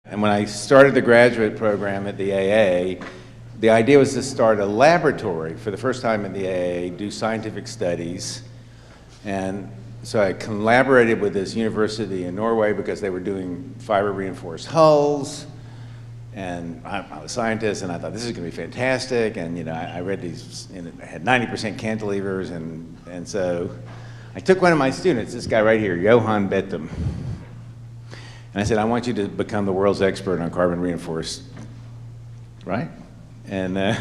And when I started the graduate program at the AA, the idea was to start a laboratory for the first time at the AA, do scientific studies. And so I collaborated with this university in Norway because they were doing fiber reinforced hulls. And I'm a scientist, and I thought this is going to be fantastic. And I read these, and it had 90% cantilevers, and so I took one of my students, this guy right here, Johan Bettem, and I said, I want you to become the world's expert on carbon reinforced, right? And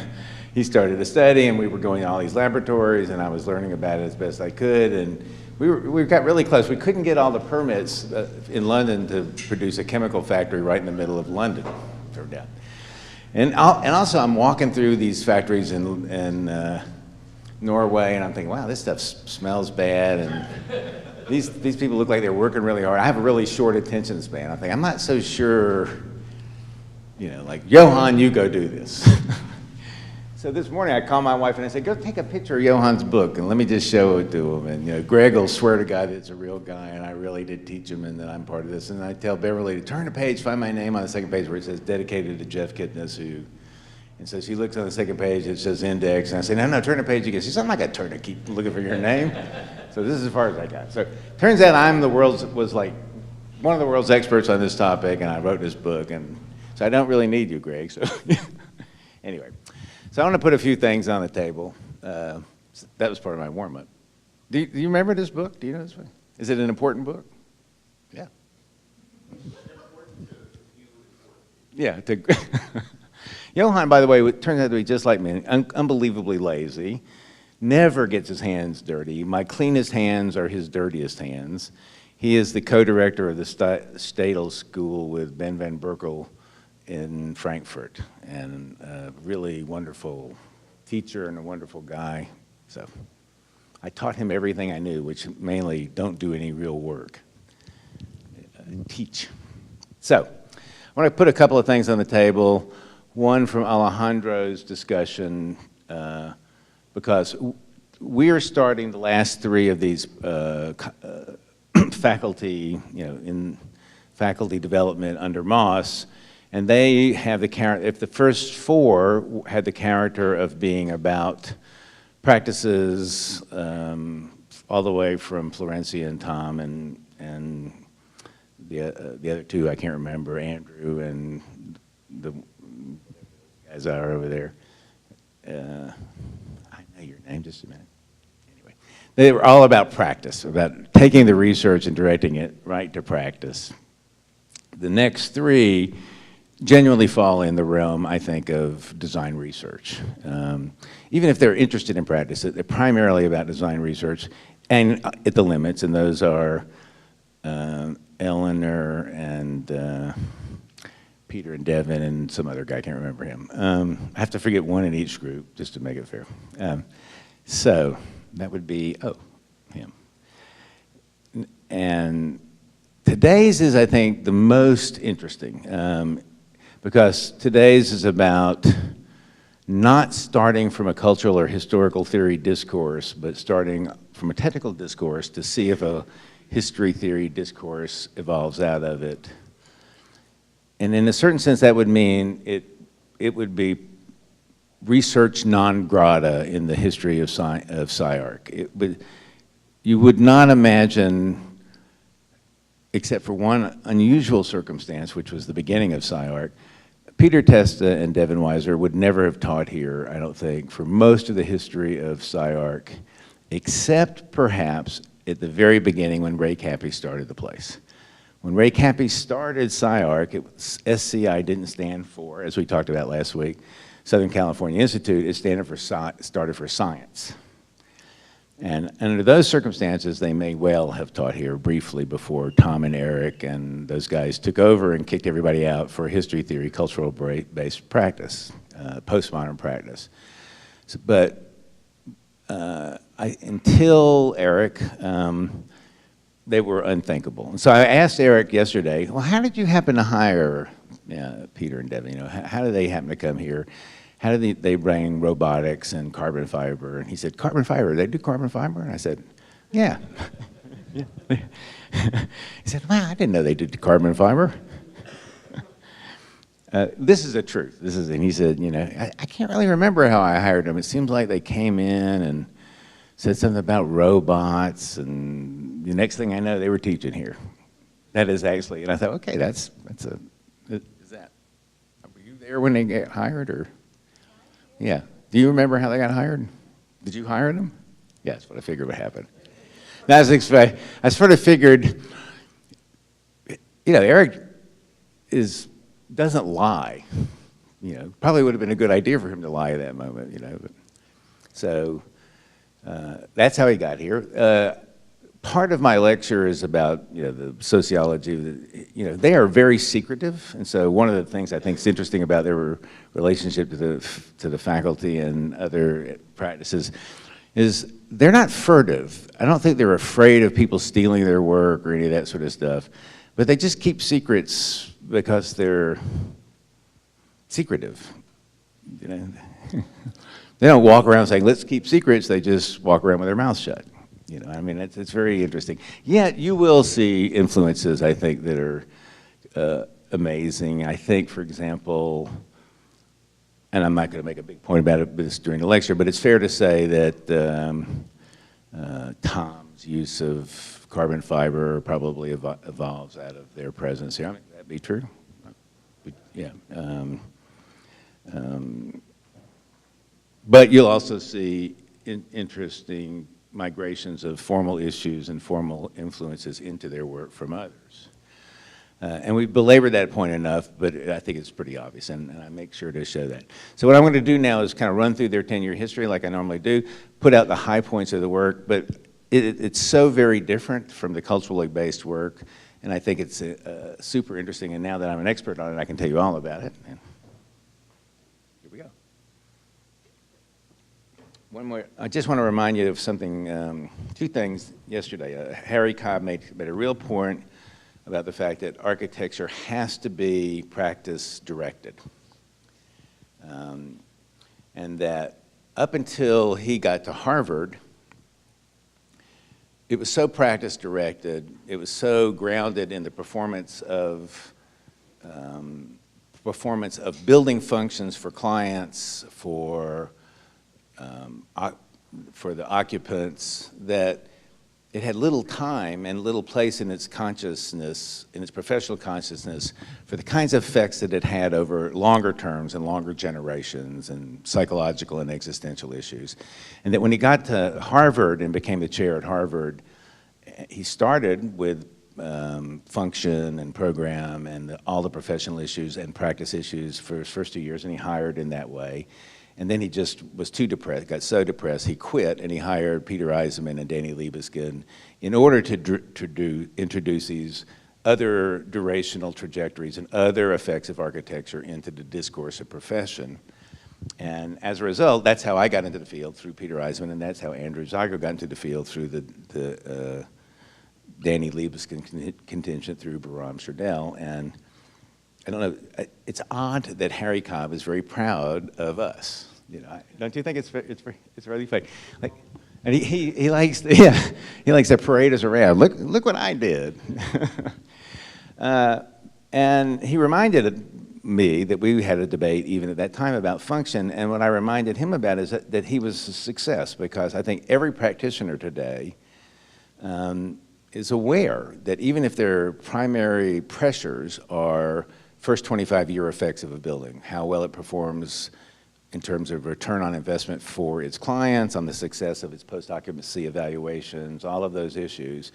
he started a study, and we were going to all these laboratories, and I was learning about it as best I could, and we got really close. We couldn't get all the permits in London to produce a chemical factory right in the middle of London. Turned out. And also I'm walking through these factories in Norway, and I'm thinking, wow, this stuff smells bad, and these people look like they're working really hard. I have a really short attention span. I think, I'm not so sure, like, Johan, you go do this. So this morning I called my wife and I said, go take a picture of Johan's book and let me just show it to him. And Greg will swear to God it's a real guy, and I really did teach him and that I'm part of this. And I tell Beverly to turn the page, find my name on the second page where it says dedicated to Jeff Kipnis, and so she looks on the second page, it says index, and I say, no, turn the page again. She says, I'm not gonna turn to keep looking for your name. So this is as far as I got. So turns out I'm one of the world's experts on this topic, and I wrote this book, and so I don't really need you, Greg. So anyway. So I want to put a few things on the table. That was part of my warm-up. Do you remember this book? Do you know this book? Is it an important book? Yeah. Yeah. Johan, by the way, turns out to be just like me, unbelievably lazy, never gets his hands dirty. My cleanest hands are his dirtiest hands. He is the co-director of the Stadel School with Ben van Berkel in Frankfurt, and a really wonderful teacher and a wonderful guy. So I taught him everything I knew, which mainly don't do any real work. Teach. So I want to put a couple of things on the table. One from Alejandro's discussion, because we are starting the last three of these faculty, in faculty development under Moss. And they have the character, if the first four had the character of being about practices all the way from Florencia and Tom and the other two, I can't remember, Andrew and the guys that are over there. I know your name, just a minute. Anyway, they were all about practice, about taking the research and directing it right to practice. The next three genuinely fall in the realm, I think, of design research. Even if they're interested in practice, they're primarily about design research and at the limits, and those are Eleanor and Peter and Devyn and some other guy, I can't remember him. I have to forget one in each group just to make it fair. So that would be, him. And today's is, I think, the most interesting. Because today's is about not starting from a cultural or historical theory discourse, but starting from a technical discourse to see if a history theory discourse evolves out of it. And in a certain sense, that would mean it would be research non grata in the history of SCI-Arc. You would not imagine, except for one unusual circumstance, which was the beginning of SCI-Arc, Peter Testa and Devyn Weiser would never have taught here, I don't think, for most of the history of SCI-Arc, except perhaps at the very beginning when Ray Cappy started the place. When Ray Cappy started SCI-Arc, SCI didn't stand for, as we talked about last week, Southern California Institute. It started for science. And under those circumstances, they may well have taught here briefly before Tom and Eric and those guys took over and kicked everybody out for history theory, cultural-based practice, postmodern practice. So, but until Eric, they were unthinkable. And so I asked Eric yesterday, well, how did you happen to hire Peter and Devyn? How did they happen to come here? How do they bring robotics and carbon fiber? And he said, carbon fiber, they do carbon fiber? And I said, yeah. He said, wow, I didn't know they did carbon fiber. This is the truth. And he said, you know, I can't really remember how I hired them. It seems like they came in and said something about robots, and the next thing I know, they were teaching here. That is actually, and I thought, okay, is that, were you there when they got hired, or? Yeah. Do you remember how they got hired? Did you hire them? Yeah, that's what I figured would happen. I sort of figured, you know, Eric doesn't lie. You know, probably would have been a good idea for him to lie at that moment, you know. So that's how he got here. Part of my lecture is about, you know, the sociology. You know, they are very secretive, and so one of the things I think is interesting about their relationship to the faculty and other practices is they're not furtive. I don't think they're afraid of people stealing their work or any of that sort of stuff, but they just keep secrets because they're secretive. You know, they don't walk around saying, let's keep secrets. They just walk around with their mouths shut. You know, I mean, it's very interesting. Yet you will see influences, I think, that are amazing. I think, for example, and I'm not going to make a big point about this during the lecture, but it's fair to say that Tom's use of carbon fiber probably evolves out of their presence here. I mean, would that be true? Yeah. But you'll also see interesting migrations of formal issues and formal influences into their work from others. And we've belabored that point enough, but I think it's pretty obvious, and I make sure to show that. So what I'm going to do now is kind of run through their 10-year history like I normally do, put out the high points of the work, but it's so very different from the culturally based work, and I think it's super interesting, and now that I'm an expert on it, I can tell you all about it. And here we go. One more, I just want to remind you of something, two things yesterday. Harry Cobb made a real point about the fact that architecture has to be practice directed. And that up until he got to Harvard, it was so practice directed, it was so grounded in the performance of building functions for clients, for the occupants, that it had little time and little place in its consciousness, in its professional consciousness, for the kinds of effects that it had over longer terms and longer generations and psychological and existential issues. And that when he got to Harvard and became the chair at Harvard, he started with function and program and all the professional issues and practice issues for his first 2 years, and he hired in that way. And then he just was too depressed, got so depressed, he quit, and he hired Peter Eisenman and Danny Libeskind in order to introduce these other durational trajectories and other effects of architecture into the discourse of profession. And as a result, that's how I got into the field, through Peter Eisenman, and that's how Andrew Zygo got into the field, through the Danny Libeskind contingent, through Bahram Sherdel. And I don't know, it's odd that Harry Cobb is very proud of us. You know, don't you think it's really funny? Like, and he likes to parade us around. Look what I did. And he reminded me that we had a debate even at that time about function, and what I reminded him about is that he was a success, because I think every practitioner today is aware that even if their primary pressures are first 25-year effects of a building, how well it performs in terms of return on investment for its clients, on the success of its post-occupancy evaluations, all of those issues.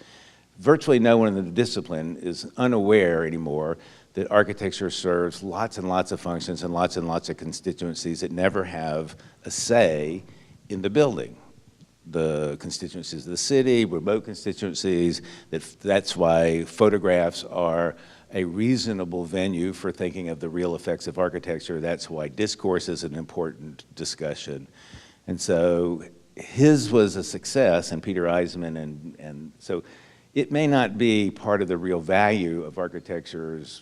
Virtually no one in the discipline is unaware anymore that architecture serves lots and lots of functions and lots of constituencies that never have a say in the building. The constituencies of the city, remote constituencies, that's why photographs are a reasonable venue for thinking of the real effects of architecture. That's why discourse is an important discussion. And so his was a success, and Peter Eisenman, and so it may not be part of the real value of architecture's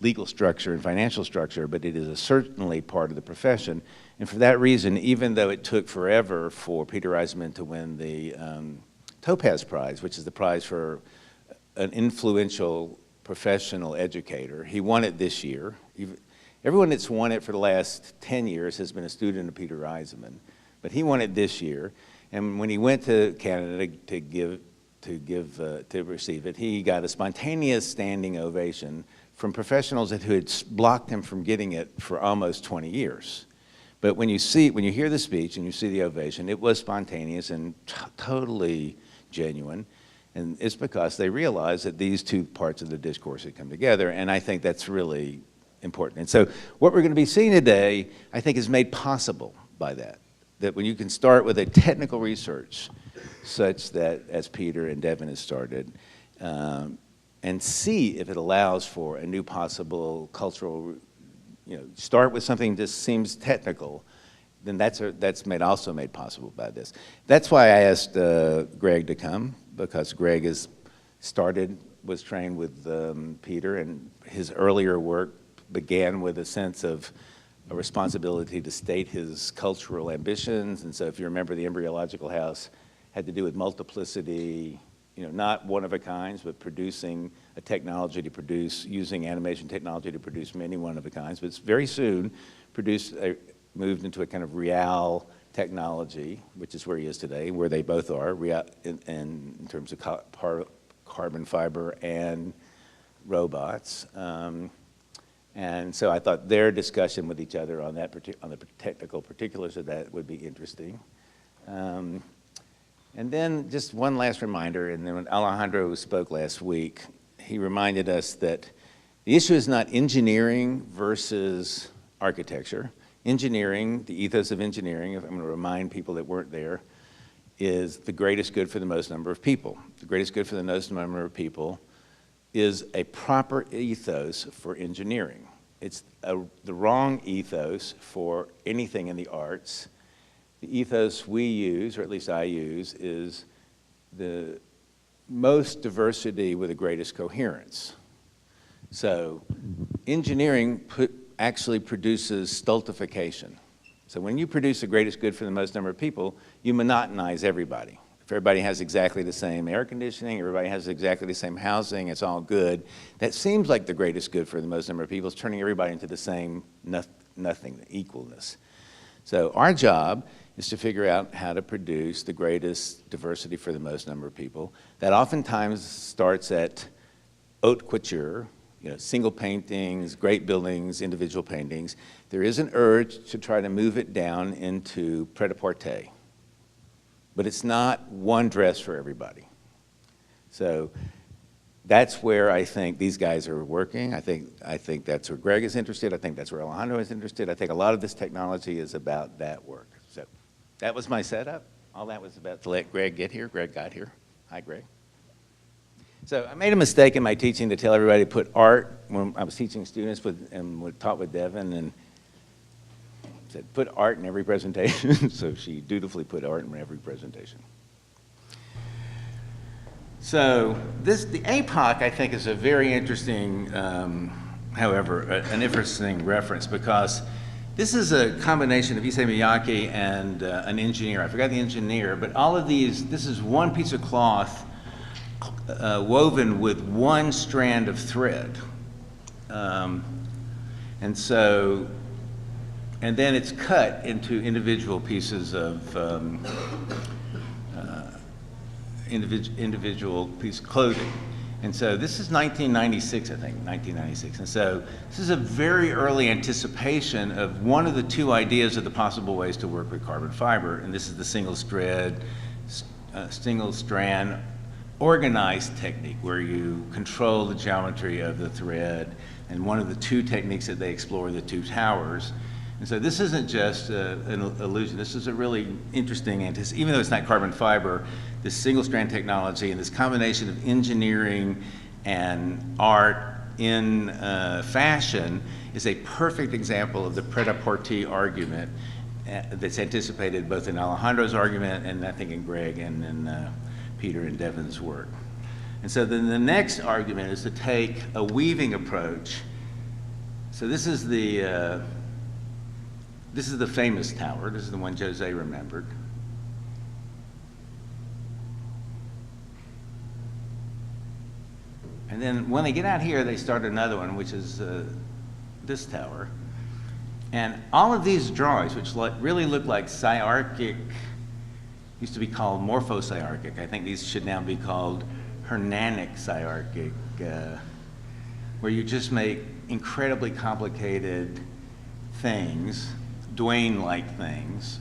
legal structure and financial structure, but it is certainly part of the profession. And for that reason, even though it took forever for Peter Eisenman to win the Topaz Prize, which is the prize for an influential professional educator, he won it this year. Everyone that's won it for the last 10 years has been a student of Peter Eisenman, but he won it this year. And when he went to Canada to receive it, he got a spontaneous standing ovation from professionals who had blocked him from getting it for almost 20 years. But when you hear the speech and you see the ovation, it was spontaneous and totally genuine. And it's because they realized that these two parts of the discourse had come together, and I think that's really important. And so what we're going to be seeing today, I think, is made possible by that when you can start with a technical research such that, as Peter and Devyn has started, and see if it allows for a new possible cultural, start with something that seems technical, then that's also made possible by this. That's why I asked Greg to come, because Greg was trained with Peter, and his earlier work began with a sense of a responsibility to state his cultural ambitions. And so if you remember, the embryological house had to do with multiplicity, not one of a kinds, but producing a technology to produce, using animation technology to produce many one of a kinds. But it's very soon moved into a kind of real technology, which is where he is today, where they both are, in terms of carbon fiber and robots. And so I thought their discussion with each other on the technical particulars of that would be interesting. And then just one last reminder, and then when Alejandro spoke last week, he reminded us that the issue is not engineering versus architecture. Engineering, the ethos of engineering, if I'm going to remind people that weren't there, is the greatest good for the most number of people. The greatest good for the most number of people is a proper ethos for engineering. It's the wrong ethos for anything in the arts. The ethos we use, or at least I use, is the most diversity with the greatest coherence. So engineering actually produces stultification. So when you produce the greatest good for the most number of people, you monotonize everybody. If everybody has exactly the same air conditioning, everybody has exactly the same housing, it's all good, that seems like the greatest good for the most number of people. It's turning everybody into the same nothing, equalness. So our job is to figure out how to produce the greatest diversity for the most number of people. That oftentimes starts at haute couture, single paintings, great buildings, individual paintings. There is an urge to try to move it down into pret-a-porter. But it's not one dress for everybody. So that's where I think these guys are working. I think that's where Greg is interested. I think that's where Alejandro is interested. I think a lot of this technology is about that work. So that was my setup. All that was about to let Greg get here. Greg got here. Hi, Greg. So I made a mistake in my teaching to tell everybody to put art when I was teaching students and taught with Devyn, and said put art in every presentation. So she dutifully put art in every presentation. So the APOC, I think, is a very interesting, however, an interesting reference, because this is a combination of Issei Miyake and an engineer. I forgot the engineer, but all of these, this is one piece of cloth woven with one strand of thread. And then it's cut into individual pieces of individual piece of clothing. And so this is 1996, I think, 1996. And so this is a very early anticipation of one of the two ideas of the possible ways to work with carbon fiber. And this is the single strand organized technique, where you control the geometry of the thread. And one of the two techniques that they explore, the two towers. And so this isn't just an illusion. This is a really interesting, even though it's not carbon fiber, this single strand technology and this combination of engineering and art in fashion is a perfect example of the pret-a-porter argument that's anticipated both in Alejandro's argument and I think in Greg and in Peter and Devyn's work. And so then the next argument is to take a weaving approach. So this is the famous tower. This is the one Jose remembered. And then when they get out here, they start another one, which is this tower. And all of these drawings, which really look like SCI-Arcic, used to be called morpho-SCI-Arcic. I think these should now be called Hernanic SCI-Arcic, where you just make incredibly complicated things, Dwayne-like things.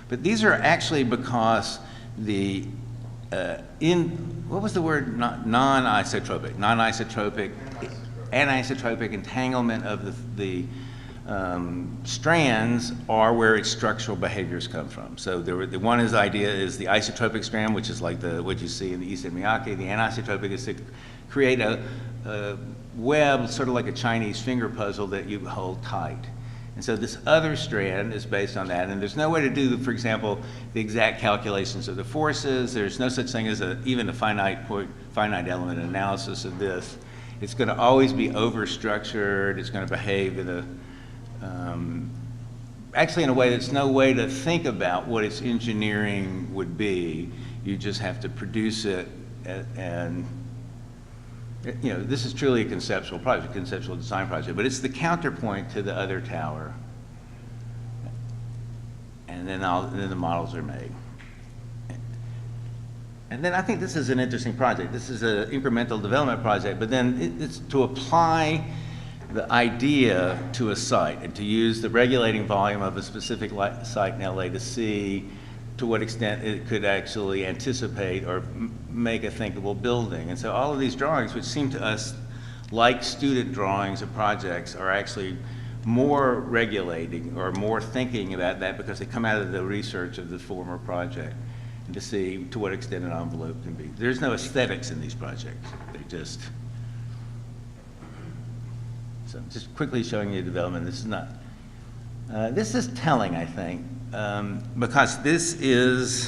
But these are actually because the, what was the word, non-isotropic anisotropic entanglement of the strands are where its structural behaviors come from. So the one idea is the isotropic strand, which is like what you see in the Issa Miyake. The anisotropic is to create a web, sort of like a Chinese finger puzzle that you hold tight. And so this other strand is based on that, and there's no way to do, for example, the exact calculations of the forces. There's no such thing as even a finite element analysis of this. It's going to always be overstructured. It's going to behave in a actually in a way that's no way to think about what its engineering would be. You just have to produce it, and you know, this is truly a conceptual project, conceptual design project, but it's the counterpoint to the other tower. And then the models are made. And then I think this is an interesting project. This is an incremental development project, but then it's to apply the idea to a site and to use the regulating volume of a specific site in LA to see to what extent it could actually anticipate or make a thinkable building. And so all of these drawings, which seem to us like student drawings of projects, are actually more regulating or more thinking about that because they come out of the research of the former project, and to see to what extent an envelope can be. There's no aesthetics in these projects. They just, so just quickly showing you development. This is not, this is telling, I think, because this is,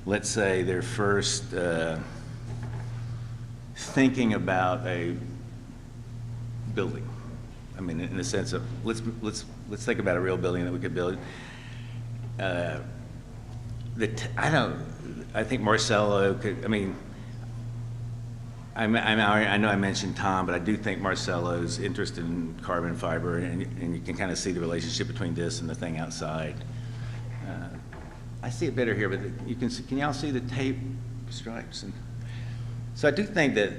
let's say, their first thinking about a building. I mean, in the sense of let's think about a real building that we could build. I think Marcello could. I mean, I know I mentioned Tom, but I do think Marcello's interest in carbon fiber, and you can kind of see the relationship between this and the thing outside. I see it better here, but you can see, can y'all see the tape stripes? And so I do think that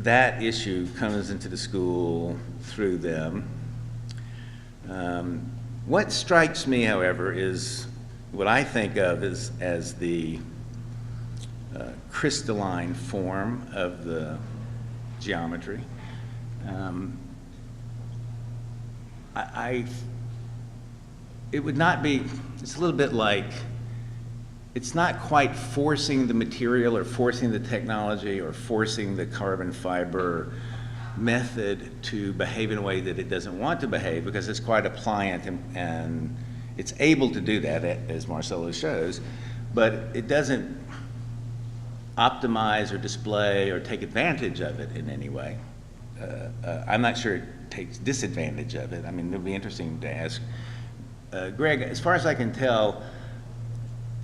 that issue comes into the school through them. What strikes me, however, is what I think of as the crystalline form of the geometry. It would not be, it's a little bit like, it's not quite forcing the material or forcing the technology or forcing the carbon fiber method to behave in a way that it doesn't want to behave, because it's quite appliant and it's able to do that, as Marcello shows, but it doesn't optimize or display or take advantage of it in any way. I'm not sure it takes disadvantage of it. I mean, it would be interesting to ask Greg. As far as I can tell,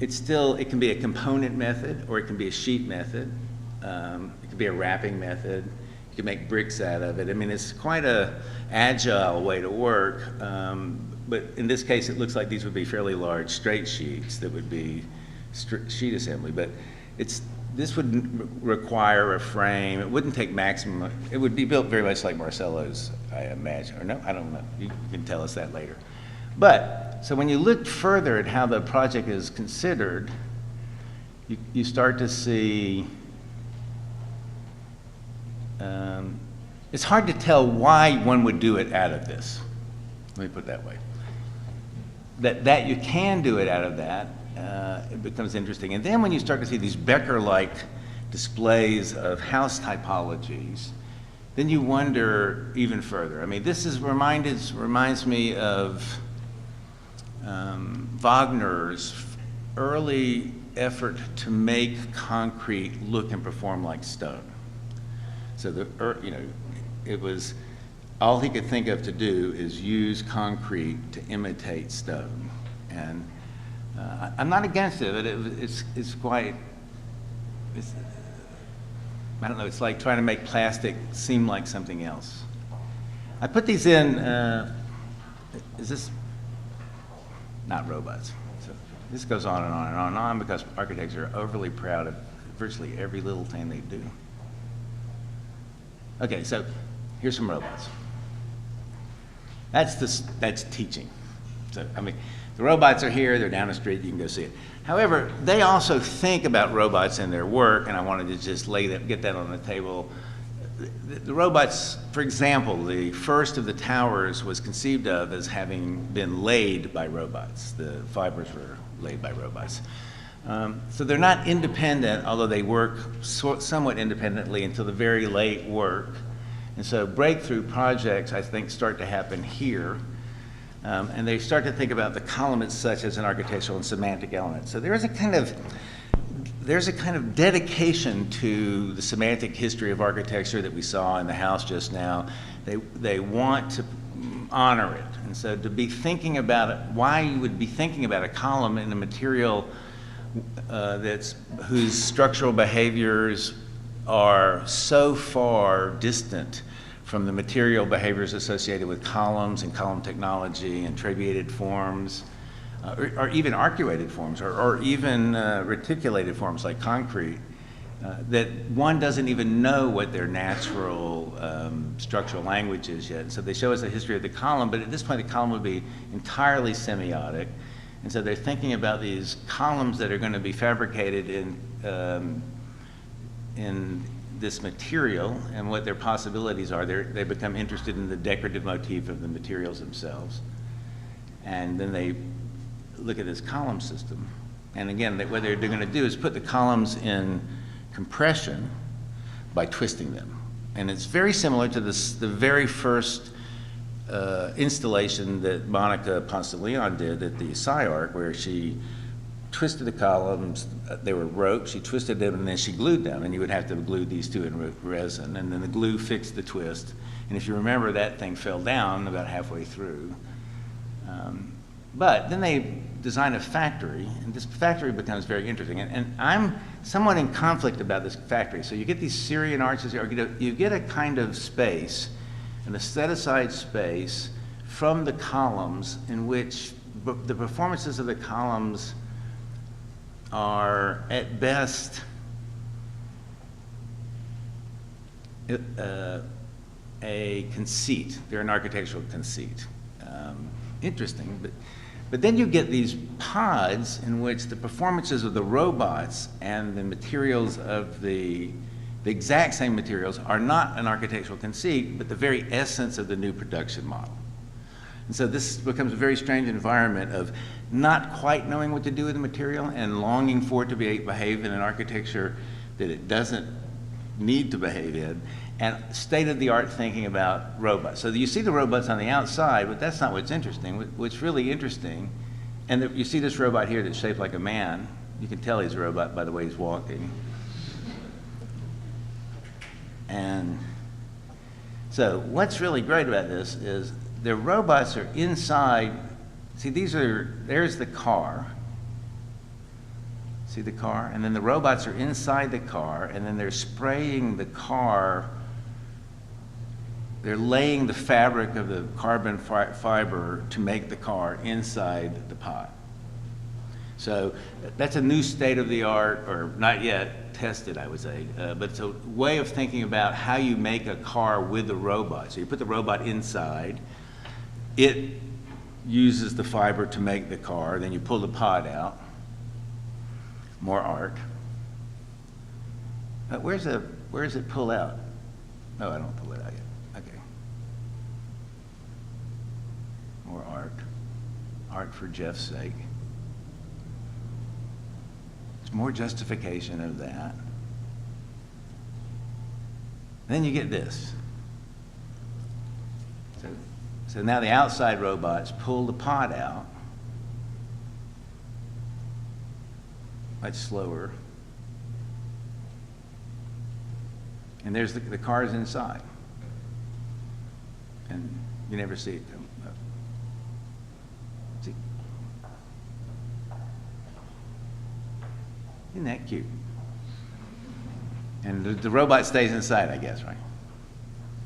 it can be a component method, or it can be a sheet method. It can be a wrapping method. You can make bricks out of it. I mean, it's quite a agile way to work. But in this case, it looks like these would be fairly large straight sheets that would be sheet assembly. But this would require a frame. It wouldn't take maximum. It would be built very much like Marcello's, I imagine. Or no, I don't know. You can tell us that later. But, so when you look further at how the project is considered, you start to see, it's hard to tell why one would do it out of this. Let me put it that way. That you can do it out of that, it becomes interesting. And then when you start to see these Becker-like displays of house typologies, then you wonder even further. I mean, this reminds me of Wagner's early effort to make concrete look and perform like stone. So it was, all he could think of to do is use concrete to imitate stone. And I'm not against it, but it's quite, I don't know, it's like trying to make plastic seem like something else. I put these in, is this, not robots. So this goes on and on and on and on because architects are overly proud of virtually every little thing they do. Okay, so here's some robots. That's teaching. So, I mean, the robots are here, they're down the street, you can go see it. However, they also think about robots in their work, and I wanted to just get that on the table. The robots, for example, the first of the towers was conceived of as having been laid by robots. The fibers were laid by robots. So they're not independent, although they work somewhat independently until the very late work. And so breakthrough projects, I think, start to happen here. And they start to think about the column as such as an architectural and semantic element. So there's a kind of dedication to the semantic history of architecture that we saw in the house just now. They want to honor it. And so to be thinking about it, why you would be thinking about a column in a material whose structural behaviors are so far distant from the material behaviors associated with columns and column technology and trabeated forms, or even arcuated forms, or even reticulated forms like concrete, that one doesn't even know what their natural structural language is yet. So they show us the history of the column, but at this point the column would be entirely semiotic. And so they're thinking about these columns that are going to be fabricated in this material and what their possibilities are. They become interested in the decorative motif of the materials themselves. And then they look at this column system. And again, what they're going to do is put the columns in compression by twisting them. And it's very similar to the very first installation that Monica Ponce-de-Leon did at the SCI-Arc, where she twisted the columns. They were rope. She twisted them and then she glued them, and you would have to glue these two in resin, and then the glue fixed the twist. And if you remember, that thing fell down about halfway through. But then they design a factory, and this factory becomes very interesting. And I'm somewhat in conflict about this factory. So you get these Syrian arches here, you get a kind of space, an set-aside space from the columns in which the performances of the columns are at best a conceit. They're an architectural conceit. Interesting, but then you get these pods in which the performances of the robots and the materials of the exact same materials are not an architectural conceit, but the very essence of the new production model. And so this becomes a very strange environment of not quite knowing what to do with the material and longing for it to behave in an architecture that it doesn't need to behave in, and state-of-the-art thinking about robots. So you see the robots on the outside, but that's not what's interesting. What's really interesting, and you see this robot here that's shaped like a man. You can tell he's a robot by the way he's walking. And so what's really great about this is the robots are inside. See, there's the car. See the car? And then the robots are inside the car, and then they're spraying the car. They're laying the fabric of the carbon fiber to make the car inside the pod. So that's a new state-of-the-art, or not yet tested, I would say, but it's a way of thinking about how you make a car with the robot. So you put the robot inside, it uses the fiber to make the car, then you pull the pod out. More art. Where does it pull out? Oh, I don't pull it out yet. Okay. More art. Art for Jeff's sake. There's more justification of that. Then you get this. So now the outside robots pull the pod out much slower. And there's the cars inside. And you never see it come up. See? Isn't that cute? And the robot stays inside, I guess, right?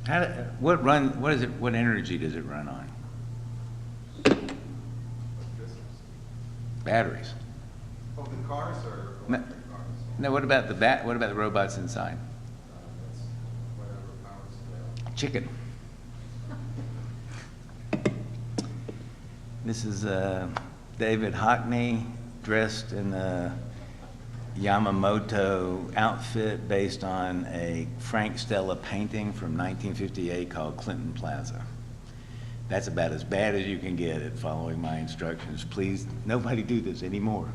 What energy does it run on? Batteries. Oh, the cars are electric cars. No, what about the robots inside? That's whatever powers available. Chicken. This is David Hockney dressed in a Yamamoto outfit based on a Frank Stella painting from 1958 called Clinton Plaza. That's about as bad as you can get at following my instructions. Please, nobody do this anymore.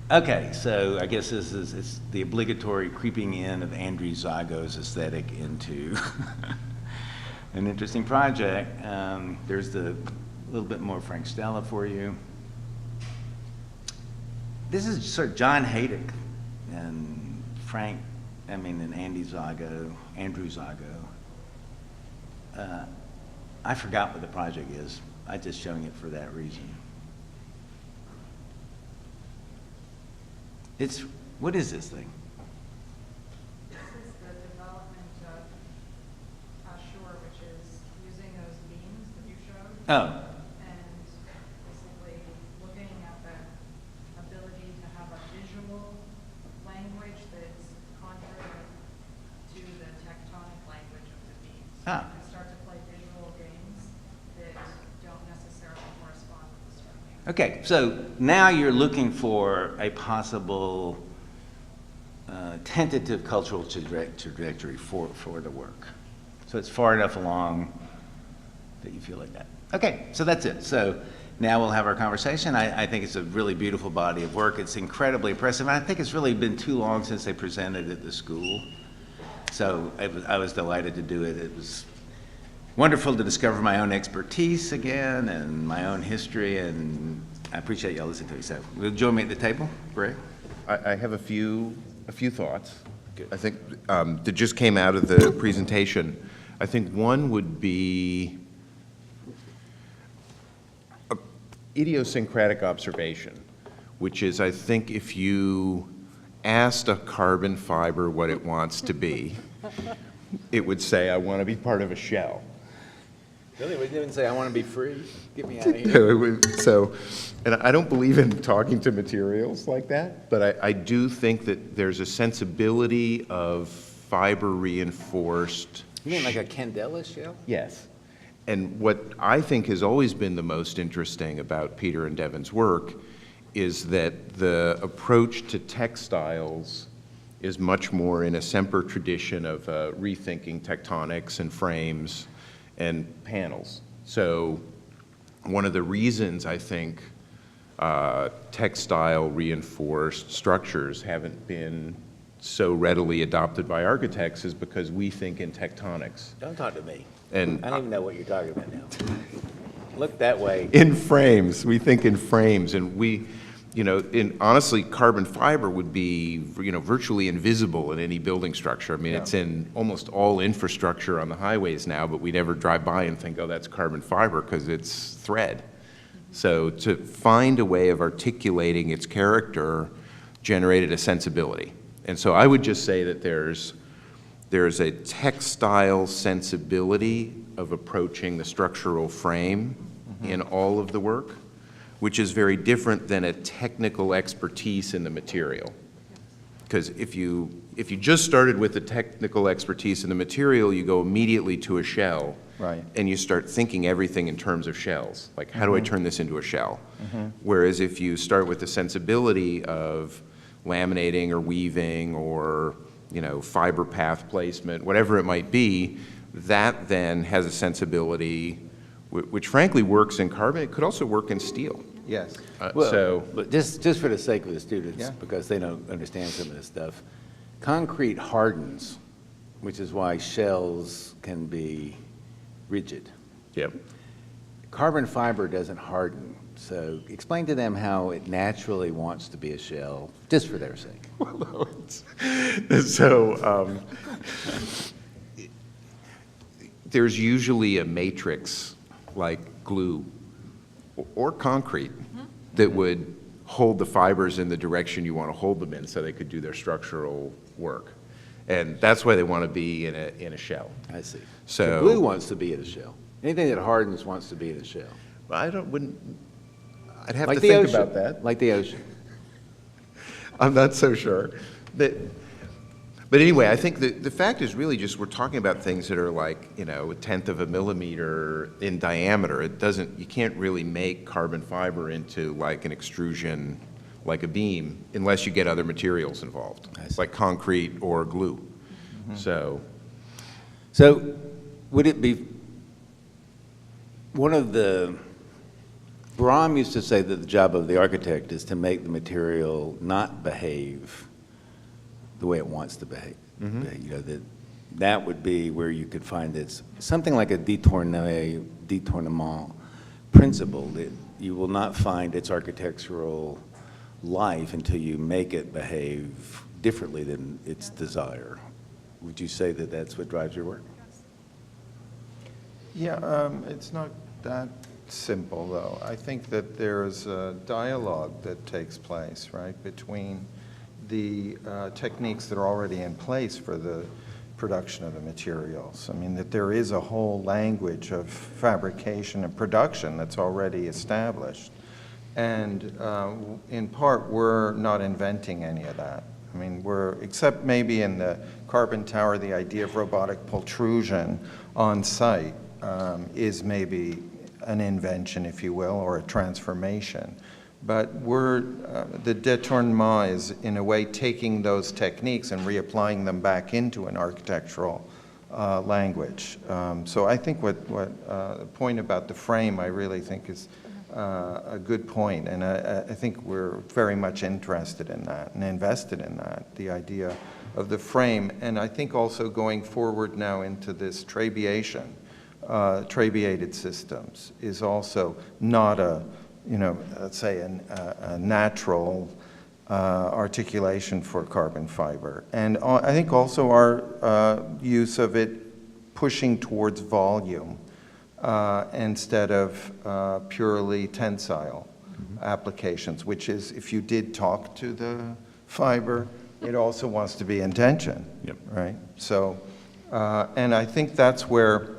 Okay, so I guess it's the obligatory creeping in of Andrew Zago's aesthetic into an interesting project. There's the little bit more Frank Stella for you. This is sort of John Haydick and Andy Zago, Andrew Zago. I forgot what the project is. I'm just showing it for that reason. What is this thing? This is the development of Ashur, which is using those beams that you showed. Oh, And basically looking at the ability to have a visual language that's contrary to the tectonic language of the beams. Ah. You can start to play visual games that don't necessarily correspond with the structure. okay. So now you're looking for a possible tentative cultural trajectory for the work. So it's far enough along that you feel like that. Okay, so that's it. So now we'll have our conversation. I think it's a really beautiful body of work. It's incredibly impressive. And I think it's really been too long since they presented at the school. So I was delighted to do it. It was wonderful to discover my own expertise again and my own history, and I appreciate y'all listening to me. So will you join me at the table, Greg? I have a few thoughts. Good. I think that just came out of the presentation. I think one would be an idiosyncratic observation, which is, I think if you asked a carbon fiber what it wants to be, it would say, I want to be part of a shell. Really? We didn't say I want to be free? Get me out of here. So, and I don't believe in talking to materials like that, but I do think that there's a sensibility of fiber reinforced. You mean like a Candela shell? Yes. And what I think has always been the most interesting about Peter and Devyn's work is that the approach to textiles is much more in a Semper tradition of rethinking tectonics and frames and panels. So one of the reasons I think textile reinforced structures haven't been so readily adopted by architects is because we think in tectonics. Don't talk to me. And I don't even know what you're talking about now. Look that way. in frames, we think in frames, and we, honestly, carbon fiber would be, virtually invisible in any building structure. I mean, Yeah. it's in almost all infrastructure on the highways now, but we never drive by and think, oh, that's carbon fiber, because it's thread. So to find a way of articulating its character generated a sensibility. And so I would just say that there's a textile sensibility of approaching the structural frame in all of the work, which is very different than a technical expertise in the material. Because if you just started with the technical expertise in the material, you go immediately to a shell, Right. and you start thinking everything in terms of shells. Like, how do I turn this into a shell? Whereas if you start with the sensibility of laminating or weaving or fiber path placement, whatever it might be, that then has a sensibility which frankly works in carbon. It could also work in steel. Yes. But just for the sake of the students, Yeah. because they don't understand some of this stuff, concrete hardens, which is why shells can be rigid. Yep. Carbon fiber doesn't harden. So explain to them how it naturally wants to be a shell, just for their sake. There's usually a matrix like glue or concrete that would hold the fibers in the direction you want to hold them in so they could do their structural work. And that's why they want to be in a shell. I see. So- glue wants to be in a shell. Anything that hardens wants to be in a shell. I'd have Like to the think ocean. about that. Like the ocean. I'm not so sure. But anyway, I think the fact is really just we're talking about things that are like, you know, 1/10 of a millimeter in diameter. You can't really make carbon fiber into like an extrusion, like a beam, unless you get other materials involved, like concrete or glue. So would it be, Brahm used to say that the job of the architect is to make the material not behave the way it wants to behave. You know, that would be where you could find this, something like a détournement principle, that you will not find its architectural life until you make it behave differently than its desire. Would you say that that's what drives your work? Yeah, it's not that simple, though. I think that there's a dialogue that takes place, right, between the techniques that are already in place for the production of the materials. I mean, that there is a whole language of fabrication and production that's already established. And in part, we're not inventing any of that. I mean, except maybe in the carbon tower, the idea of robotic pultrusion on site is maybe an invention, if you will, or a transformation. But the détournement is, in a way, taking those techniques and reapplying them back into an architectural language. So I think the point about the frame, I really think is a good point, and I think we're very much interested in that and invested in that, the idea of the frame. And I think also going forward now into this trabeation, trabeated systems is also not let's say a natural articulation for carbon fiber. And I think also our use of it pushing towards volume instead of purely tensile applications, which is, if you did talk to the fiber, it also wants to be in tension, right? So, and I think that's where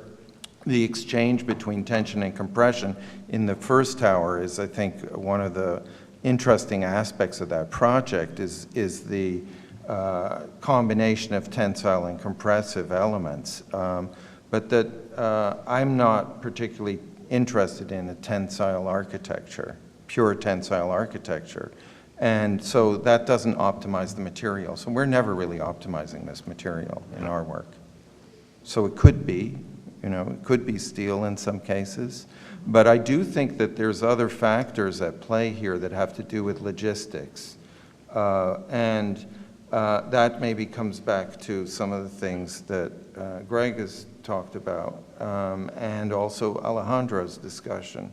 the exchange between tension and compression in the first tower is, I think, one of the interesting aspects of that project is the combination of tensile and compressive elements. But that I'm not particularly interested in a tensile architecture, pure tensile architecture. And so that doesn't optimize the material. So we're never really optimizing this material in our work. So it could be, it could be steel in some cases. But I do think that there's other factors at play here that have to do with logistics. And that maybe comes back to some of the things that Greg has talked about, and also Alejandro's discussion.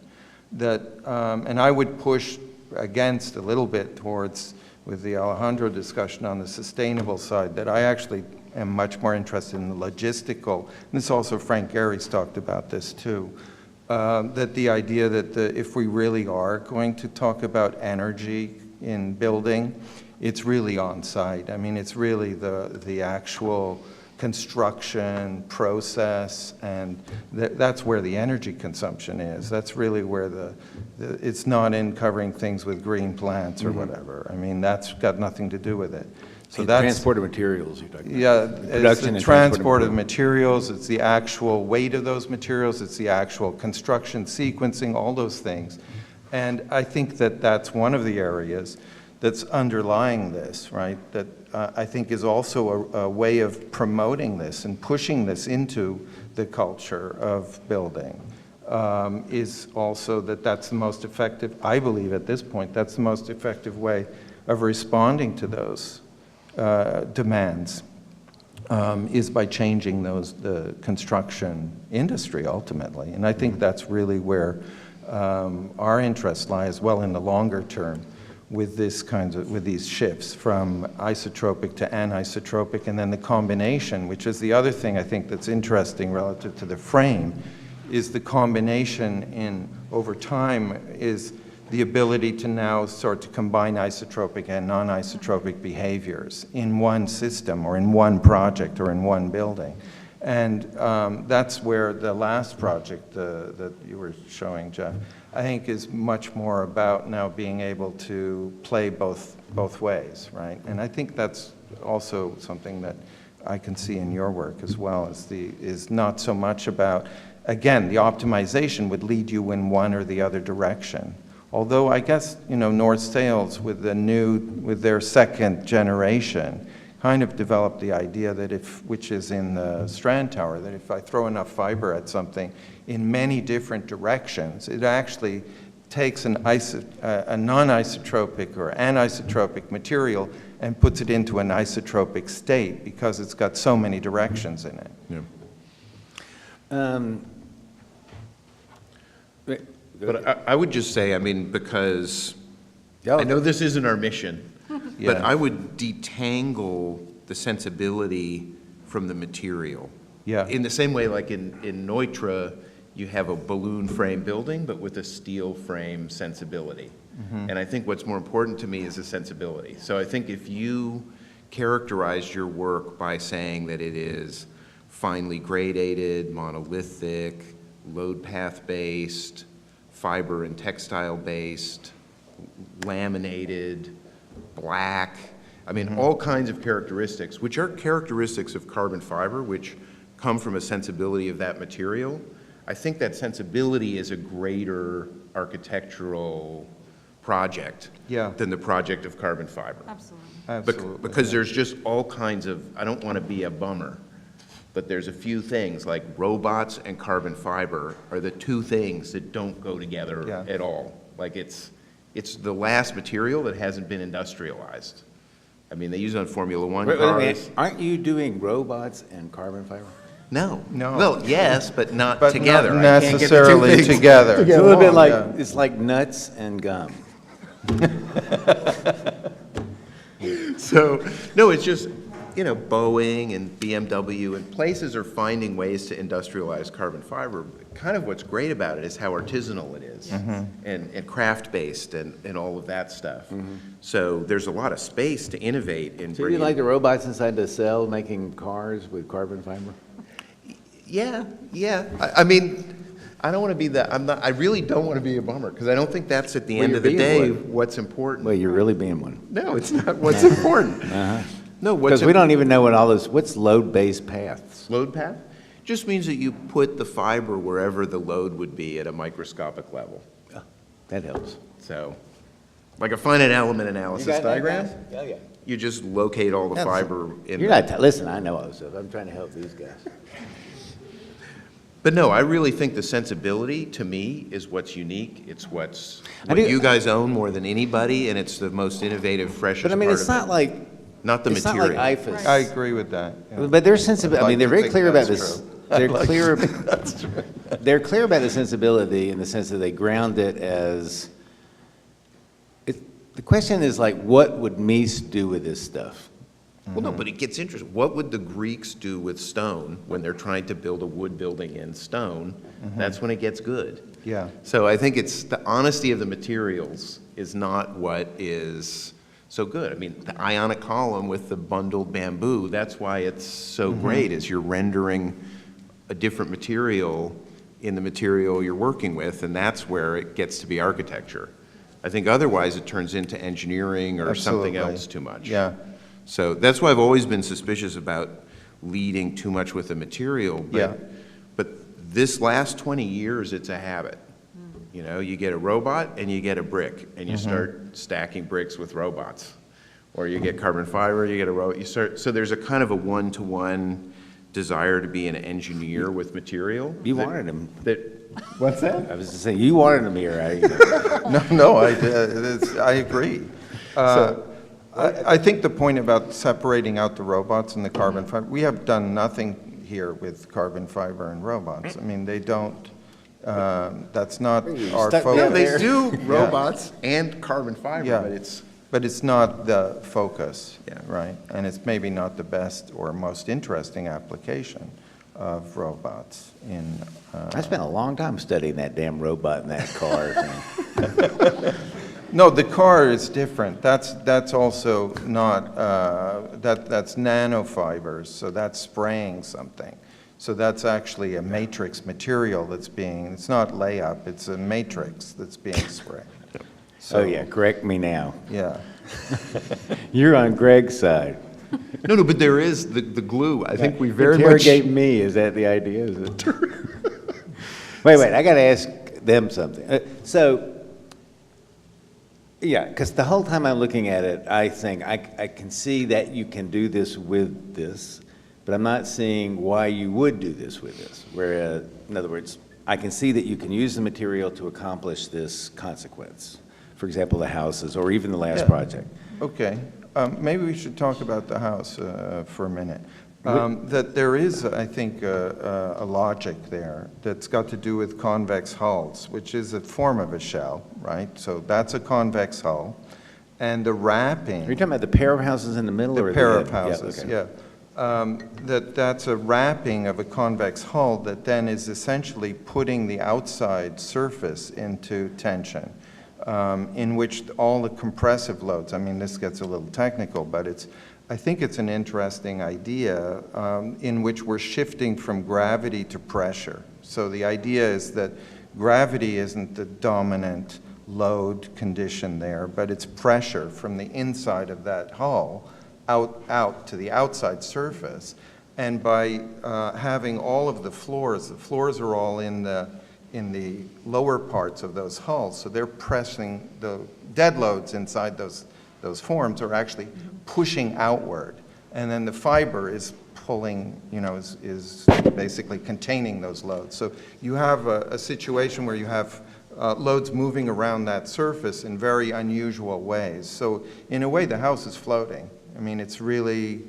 And I would push against a little bit towards, with the Alejandro discussion on the sustainable side, that I actually am much more interested in the logistical, and this also Frank Gehry's talked about this too, that the idea that if we really are going to talk about energy in building, it's really on site. I mean, it's really the actual construction process, and that's where the energy consumption is. That's really where it's not in covering things with green plants or whatever. I mean, that's got nothing to do with it. So that's transport of materials you're talking about. Yeah, it's the and transport of materials, it's the actual weight of those materials, it's the actual construction sequencing, all those things. And I think that that's one of the areas that's underlying this, right? That I think is also a way of promoting this and pushing this into the culture of building, is also that's the most effective, I believe at this point, that's the most effective way of responding to those demands, is by changing the construction industry ultimately. And I think that's really where our interests lie as well in the longer term, with these shifts from isotropic to anisotropic, and then the combination, which is the other thing I think that's interesting relative to the frame, is the combination over time is the ability to now sort to combine isotropic and non-isotropic behaviors in one system or in one project or in one building. And that's where the last project that you were showing, Jeff, I think is much more about now being able to play both ways, right? And I think that's also something that I can see in your work as well, is not so much about, again, the optimization would lead you in one or the other direction. Although I guess, North Sails with their second generation kind of developed the idea that which is in the Strand Tower, that if I throw enough fiber at something in many different directions, it actually takes a non-isotropic or anisotropic material and puts it into an isotropic state because it's got so many directions in it. Yeah. But I would just say, because I know this isn't our mission, but I would detangle the sensibility from the material. Yeah. In the same way, like in Neutra, you have a balloon frame building, but with a steel frame sensibility. Mm-hmm. And I think what's more important to me is the sensibility. So I think if you characterize your work by saying that it is finely gradated, monolithic, load path based, fiber and textile based, laminated, black, all kinds of characteristics, which are characteristics of carbon fiber, which come from a sensibility of that material. I think that sensibility is a greater architectural project than the project of carbon fiber. Absolutely. Because there's just all kinds of, I don't want to be a bummer, but there's a few things like robots and carbon fiber are the two things that don't go together at all. Like it's the last material that hasn't been industrialized. They use it on Formula One cars. Aren't you doing robots and carbon fiber? No. No. Well, yes, but not But together. not I can't get the two necessarily things together. It's a little bit like, Yeah. it's like nuts and gum. So, no, it's just, Boeing and BMW and places are finding ways to industrialize carbon fiber. Kind of what's great about it is how artisanal it is and craft-based and all of that stuff. So there's a lot of space to innovate in So you bringing. like the robots inside the cell making cars with carbon fiber? Yeah. I don't want to be that, I really don't want to be a bummer, because I don't think that's at the Well, end you're of the being day one. what's important. Well, you're really being one. No, it's not what's important. No, what's Because we don't even know what what's load-based paths? load path? Just means that you put the fiber wherever the load would be at a microscopic level. That helps. So, like a finite element analysis diagram, Oh, yeah. you just locate all the fiber in You're not, listen, I know all this stuff. I'm trying to help these guys. But no, I really think the sensibility, to me, is what's unique. It's what do- you guys own more than anybody, and it's the most innovative, freshest But part it's of not it. like, Not the it's not material. like IFAS. I agree with that. yeah. But they're sensible. I'd They're like very to clear think about that's this. true. They're I'd like to clear. think that's true. They're clear about the sensibility in the sense that they ground it as. The question is like, what would Mies do with this stuff? Well, no, but it gets interesting. What would the Greeks do with stone when they're trying to build a wood building in stone? That's when it gets good. Yeah. So I think it's the honesty of the materials is not what is so good. The ionic column with the bundled bamboo, that's why it's so great, is you're rendering a different material in the material you're working with, and that's where it gets to be architecture. I think otherwise it turns into engineering or something Absolutely. else too much. Yeah. So that's why I've always been suspicious about leading too much with the material. But this last 20 years, it's a habit. You get a robot and you get a brick, and you start stacking bricks with robots. Or you get carbon fiber, you get a robot. So there's a kind of a one-to-one desire to be an engineer with material. You wanted him. What's that? I was just saying, you wanted him here, right? No, I agree. I think the point about separating out the robots and the carbon fiber, we have done nothing here with carbon fiber and robots. They don't, that's not our stuck focus. Yeah, down they there. do robots and carbon fiber, Yeah. but it's not the focus, Yeah. right? And it's maybe not the best or most interesting application of robots in. I spent a long time studying that damn robot in that car. No, the car is different. That's also not, that's nanofibers, so that's spraying something. So that's actually a matrix material that's being, it's not layup, it's a matrix that's being sprayed. So, Oh, yeah, correct me now. Yeah. You're on Greg's side. No, but there is the glue. I think we very much. Interrogate me, is that the idea? Is it? Wait, I got to ask them something. Yeah, because the whole time I'm looking at it, I think I can see that you can do this with this, but I'm not seeing why you would do this with this. Whereas, in other words, I can see that you can use the material to accomplish this consequence. For example, the houses, or even the last project. Okay. Maybe we should talk about the house for a minute. That there is, I think, a logic there that's got to do with convex hulls, which is a form of a shell, right? So that's a convex hull. And the wrapping... Are you talking about the pair of houses in the middle? The or pair of houses, yeah. That's a wrapping of a convex hull that then is essentially putting the outside surface into tension. In which all the compressive loads, I mean, this gets a little technical, but I think it's an interesting idea in which we're shifting from gravity to pressure. So the idea is that gravity isn't the dominant load condition there, but it's pressure from the inside of that hull out to the outside surface. And by having all of the floors are all in the lower parts of those hulls, so they're pressing the dead loads inside those forms are actually pushing outward, and then the fiber is pulling, is basically containing those loads. So you have a situation where you have loads moving around that surface in very unusual ways. So in a way, the house is floating. I mean, it's really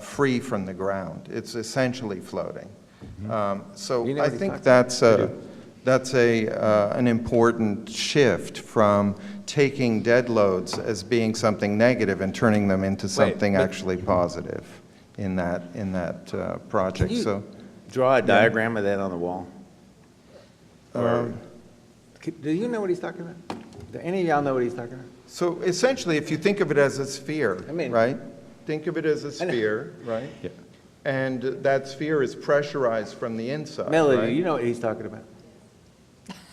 free from the ground. It's essentially floating. So I think that's an important shift from taking dead loads as being something negative and turning them into something actually positive in that project. Can you so draw a diagram of that on the wall? Do you know what he's talking about? Do any of y'all know what he's talking about? So essentially, if you think of it as a sphere, I mean- right? Think of it as a sphere, right? Yeah. And that sphere is pressurized from the inside. Melody, right? you know what he's talking about?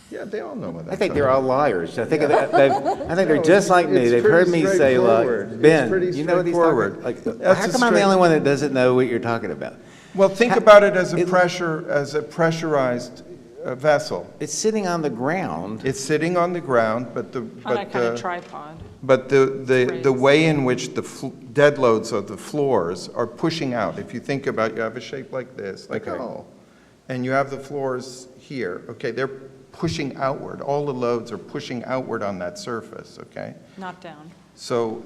Yeah, they all know what that's I think they're about. all liars. I think they're just like me. it's They've heard pretty me say, straightforward. like, Ben, It's pretty you know what he's talking straightforward. about? Like, That's how a come I'm the only one that doesn't know what you're talking about? Well, think about it as a pressurized vessel. It's sitting on the ground. It's sitting on the ground, but On a kind of tripod. but the raised. way in which the dead loads of the floors are pushing out. If you think about, you have a shape like this, like Okay. and you have the floors here. Okay, they're pushing outward. All the loads are pushing outward on that surface. Okay, Not down. so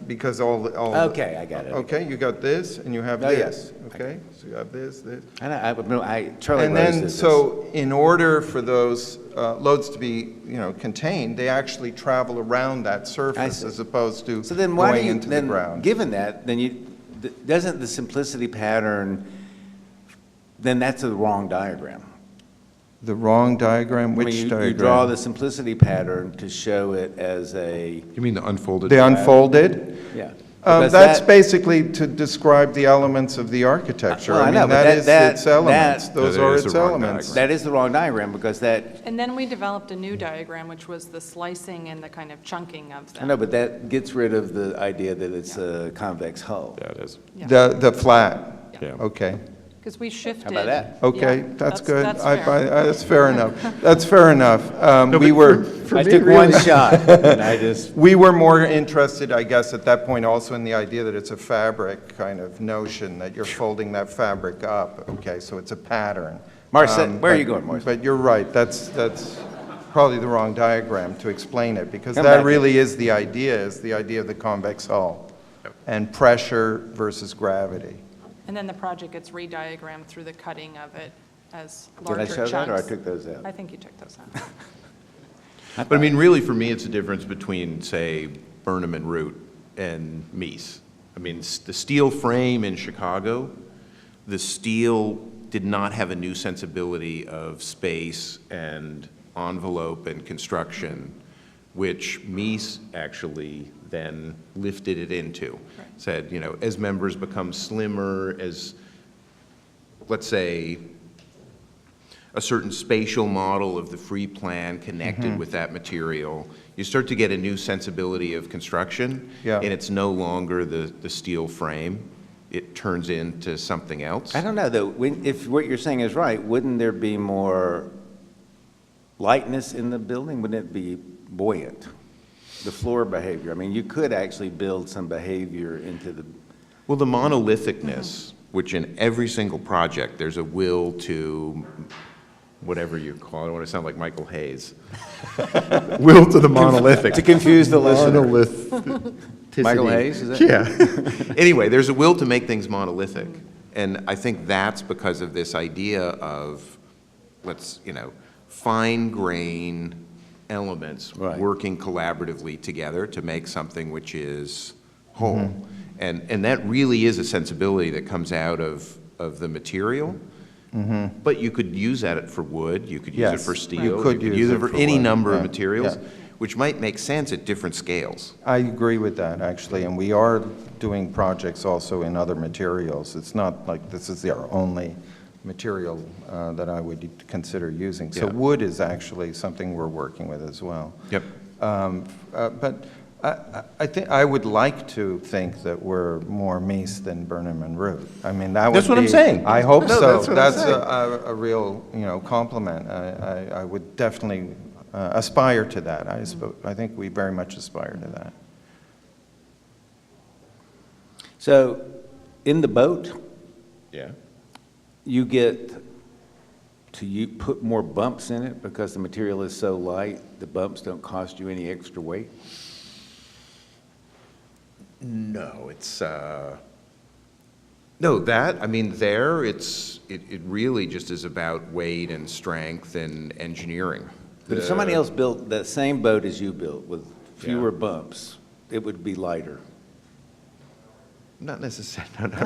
because all Okay, I got it. Okay, you got this, and you have Oh, yeah. this. Okay, so you have this. I know, Charlie And Rose then, did this. so in order for those loads to be, contained, they actually travel around that surface see. as opposed to So then why do going you, into the then, ground. given that, doesn't the simplicity pattern, then that's the wrong diagram. The wrong diagram? Which I mean, diagram? you draw the simplicity pattern to show it as a, You mean the unfolded? The unfolded? yeah. That's basically to describe the elements of the architecture. Well, I know, mean, but that is that- its elements. that- Those That are is its the wrong elements. diagram. That is the wrong diagram, because that, And then we developed a new diagram, which was the slicing and the kind of chunking of them. I know, but that gets rid of the idea that it's a convex hull. Yeah, it is. Yeah. The flat? Yeah. Okay. Because we shifted. How about that? Okay, Yeah, that's good. That's I fair. buy- That's fair enough. That's fair enough. We were. I took one shot, and I just, We were more interested, I guess, at that point also in the idea that it's a fabric kind of notion, that you're folding that fabric up. Okay, so it's a pattern. Marcel, where are but- you going, Marcel? But you're right, that's probably the wrong diagram to explain it, because Come that back. really is the idea of the convex hull. And pressure versus gravity. And then the project gets re-diagrammed through the cutting of it as did I larger show that, or I chunks. took those out? I think you took those out. But I mean, really, for me, it's a difference between, say, Burnham and Root and Mies. I mean, the steel frame in Chicago, the steel did not have a new sensibility of space and envelope and construction, which Mies actually then lifted it into. Right. Said, you know, as members become slimmer, as, let's say, a certain spatial model of the free plan connected with that material, you start to get a new sensibility of construction, Yeah. and it's no longer the steel frame. It turns into something else. I don't know, though, if what you're saying is right, wouldn't there be more lightness in the building? Wouldn't it be buoyant? The floor behavior, I mean, you could actually build some behavior into the, Well, the monolithicness, which in every single project, there's a will to, whatever you call it, I want to sound like Michael Hayes. Will to the monolithic. to confuse the listener. Monolithicity. Michael Hayes, is it? Yeah. Anyway, there's a will to make things monolithic. And I think that's because of this idea of, let's, you know, fine grain elements Right. working collaboratively together to make something which is whole. And that really is a sensibility that comes out of the material. But you could use that for wood, you could use it Yes, for steel, you could use use it it for for any wood, number of yeah, materials, yeah. which might make sense at different scales. I agree with that, actually, and we are doing projects also in other materials. It's not like this is our only material that I would consider using. So Yeah. wood is actually something we're working with as well. Yep. But I think, I would like to think that we're more Mies than Burnham and Root. I mean, that would be. That's what I'm saying. I hope No, so. that's what I'm That's saying. a real, you know, compliment. I would definitely aspire to that. I think we very much aspire to that. So, in the boat, Yeah. you get to put more bumps in it because the material is so light, the bumps don't cost you any extra weight? No, it's, no, that, I mean, there, it really just is about weight and strength and engineering. But if somebody else built that same boat as you built with fewer Yeah. bumps, it would be lighter. Not necessarily, no, not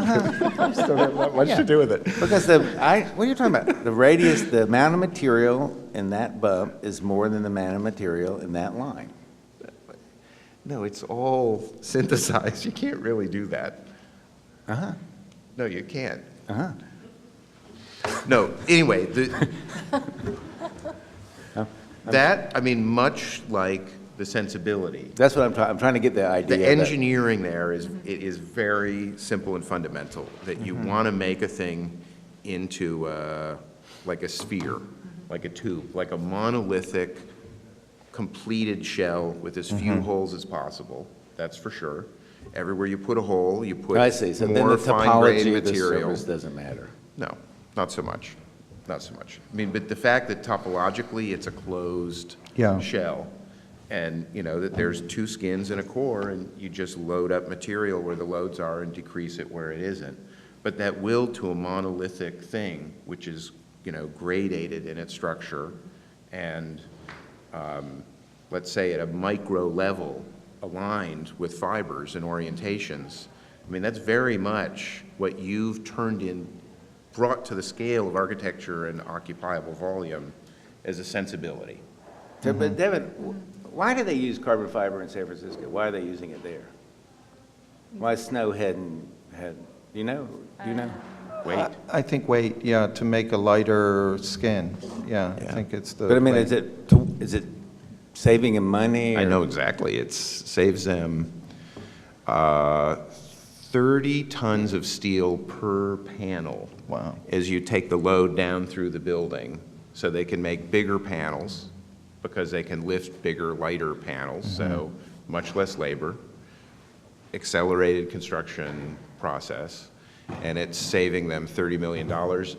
really. Still have not much to do with it. Because what are you talking about? The radius, the amount of material in that bump is more than the amount of material in that line. No, it's all synthesized. You can't really do that. Uh-huh, No, you can't. uh-huh. No, anyway, Oh, that, I mean, much like the sensibility, That's what I'm trying to get the idea. the that- engineering there is, it is very simple and fundamental, that you want to make a thing into like a sphere, like a tube, like a monolithic, completed shell with as few holes as possible, that's for sure. Everywhere you put a hole, you put I see, so then the more fine-grained topology of the material. surface doesn't matter. No, not so much, not so much. I mean, but the fact that topologically, it's a closed Yeah. shell, and, you know, that there's two skins and a core, and you just load up material where the loads are and decrease it where it isn't. But that will to a monolithic thing, which is, you know, gradated in its structure, and, let's say at a micro level, aligned with fibers and orientations. I mean, that's very much what you've brought to the scale of architecture and occupiable volume as a sensibility. So, but Devyn, why do they use carbon fiber in San Francisco? Why are they using it there? Why Snow hadn't had, do you know? Do you know? Weight. I think weight, yeah, to make a lighter skin. Yeah, I think it's the. But I mean, weight. is it saving them money? I or- know exactly. It saves them 30 tons of steel per panel. Wow. As you take the load down through the building, so they can make bigger panels because they can lift bigger, lighter panels, so much less labor, accelerated construction process, and it's saving them $30 million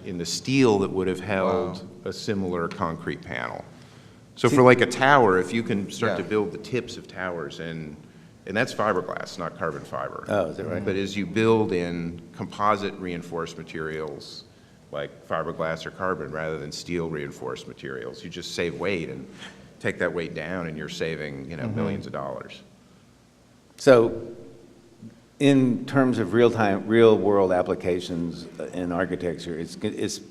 in the steel that would have held a similar concrete panel. So for like a tower, if you can start to Yeah. build the tips of towers, and that's fiberglass, not carbon fiber. Oh, is that right? But as you build in composite reinforced materials, like fiberglass or carbon, rather than steel reinforced materials, you just save weight and take that weight down, and you're saving, you know, millions of dollars. So in terms of real-world applications in architecture, it's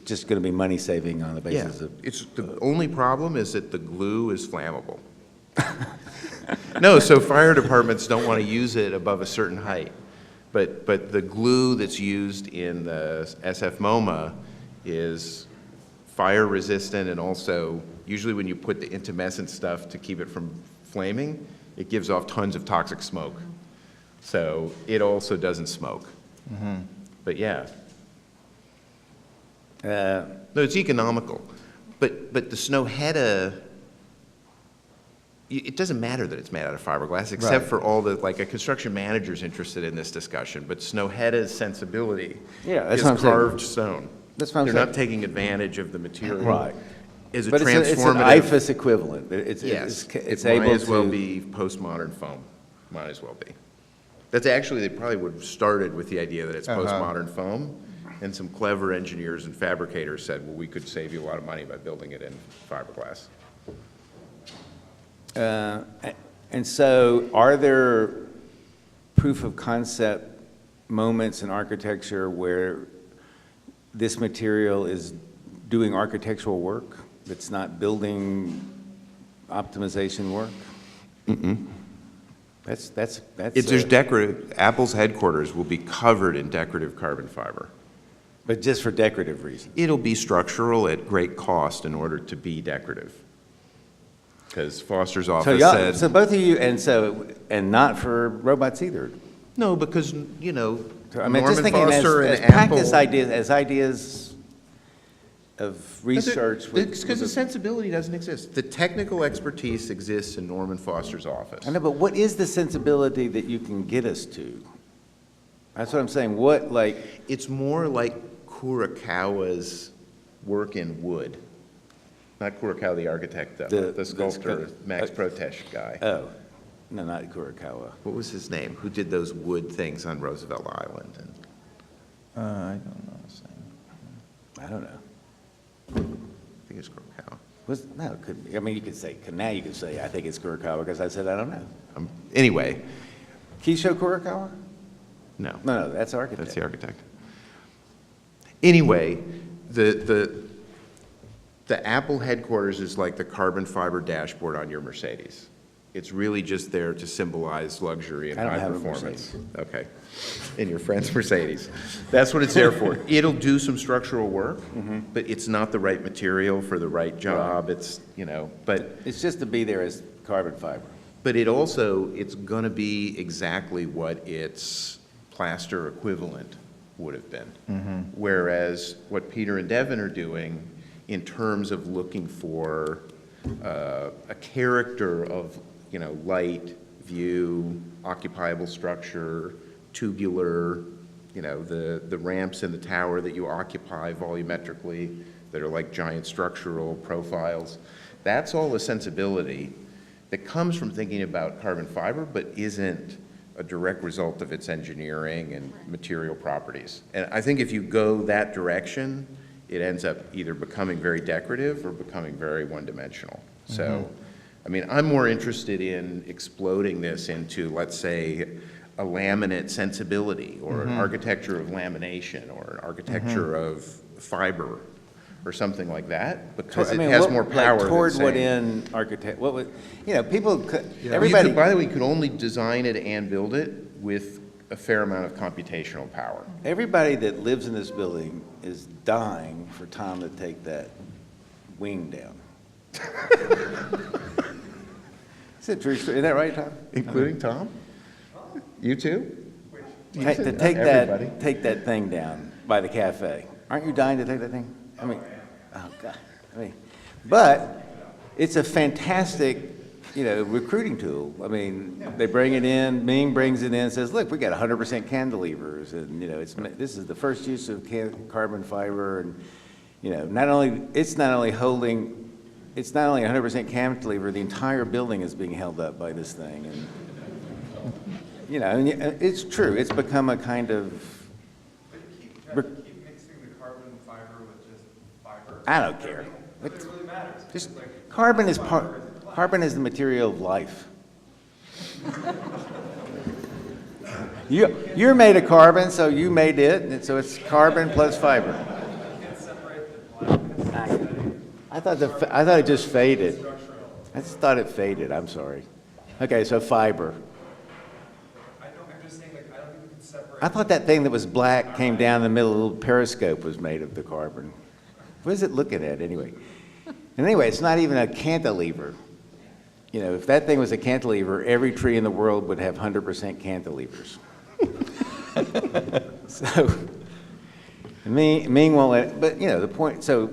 just going to be money saving on the basis of. It's, the only problem is that the glue is flammable. No, so fire departments don't want to use it above a certain height. But the glue that's used in the SF MoMA is fire resistant, and also usually when you put the intumescent stuff to keep it from flaming, it gives off tons of toxic smoke. So it also doesn't smoke. But yeah. No, it's economical. But the Snøhetta, it doesn't matter that it's made out of fiberglass, except for all the, like, a construction manager's interested in this discussion, but Snøhetta's sensibility That's is what I'm saying. carved stone. That's what I'm They're saying. not taking advantage of the material. Right. Is a But it's an transformative. IFAS equivalent. It's It able might as well to. be postmodern foam. Might as well be. That's actually, they probably would have started with the idea that it's postmodern foam, and some clever engineers and fabricators said, well, we could save you a lot of money by building it in fiberglass. And so are there proof of concept moments in architecture where this material is doing architectural work that's not building optimization work? That's There's decorative, Apple's headquarters will be covered in decorative carbon fiber. but just for decorative reasons. It'll be structural at great cost in order to be decorative. Because Foster's So office y'all, said, so both of you, and not for robots either. no, because, you know, I mean, just Norman thinking Foster as and practice Apple. ideas, as ideas of research. Because the sensibility doesn't exist. The technical expertise exists in Norman Foster's office. I know, but what is the sensibility that you can get us to? That's what I'm saying. What, like, It's more like Kurokawa's work in wood. Not Kurokawa, the architect, though, the sculptor, Max Protesch guy. oh, no, not Kurokawa. What was his name? Who did those wood things on Roosevelt Island? And I don't know his name. I don't know. I think it's Kurokawa. No, it couldn't be. I mean, you could say, now you could say, I think it's Kurokawa, because I said, I don't know. Anyway, Kisho Kurokawa? no. No, that's architect. That's the architect. Anyway, the Apple headquarters is like the carbon fiber dashboard on your Mercedes. It's really just there to symbolize luxury and I don't high have a performance. Okay. In your friend's Mercedes. That's what it's there for. It'll do some structural work, but it's not the right material for the right job. It's, you know, but It's just to be there as carbon fiber. But it also, it's going to be exactly what its plaster equivalent would have been. Whereas what Peter and Devyn are doing in terms of looking for a character of, you know, light, view, occupiable structure, tubular, you know, the ramps in the tower that you occupy volumetrically that are like giant structural profiles. That's all a sensibility that comes from thinking about carbon fiber, but isn't a direct result of its engineering and material properties. And I think if you go that direction, it ends up either becoming very decorative or becoming very one-dimensional. So, I mean, I'm more interested in exploding this into, let's say, a laminate sensibility, or an architecture of lamination, or an architecture of fiber, or something like that, because it has more power than Toward what saying- in architect, what would, you know, people, You everybody. could, by the way, you could only design it and build it with a fair amount of computational power. Everybody that lives in this building is dying for Tom to take that wing down. Is it true? Is that right, Tom? Including Tom? You too? To take that thing down by the cafe. Aren't you dying to take that thing? I mean, oh, God. I mean, but it's a fantastic, you know, recruiting tool. I mean, they bring it in, Ming brings it in and says, look, we got 100% cantilevers, and, you know, this is the first use of carbon fiber, and, you know, it's not only 100% cantilever, the entire building is being held up by this thing, and, you know, and it's true, it's become a kind of, Keep mixing the carbon fiber with just fiber. I don't care. But it really matters. Just, It's like carbon is fiber carbon is the material of life. You're made of carbon, so you made it, and so it's carbon plus fiber. I thought it just faded. I just thought it faded, I'm sorry. Okay, so fiber. I'm just saying, like, I don't think we can separate. I thought that thing that was black came down the middle, a little periscope was made of the carbon. What is it looking at anyway? And anyway, it's not even a cantilever. You know, if that thing was a cantilever, every tree in the world would have 100% cantilevers. So, Ming won't let it, but you know, the point, so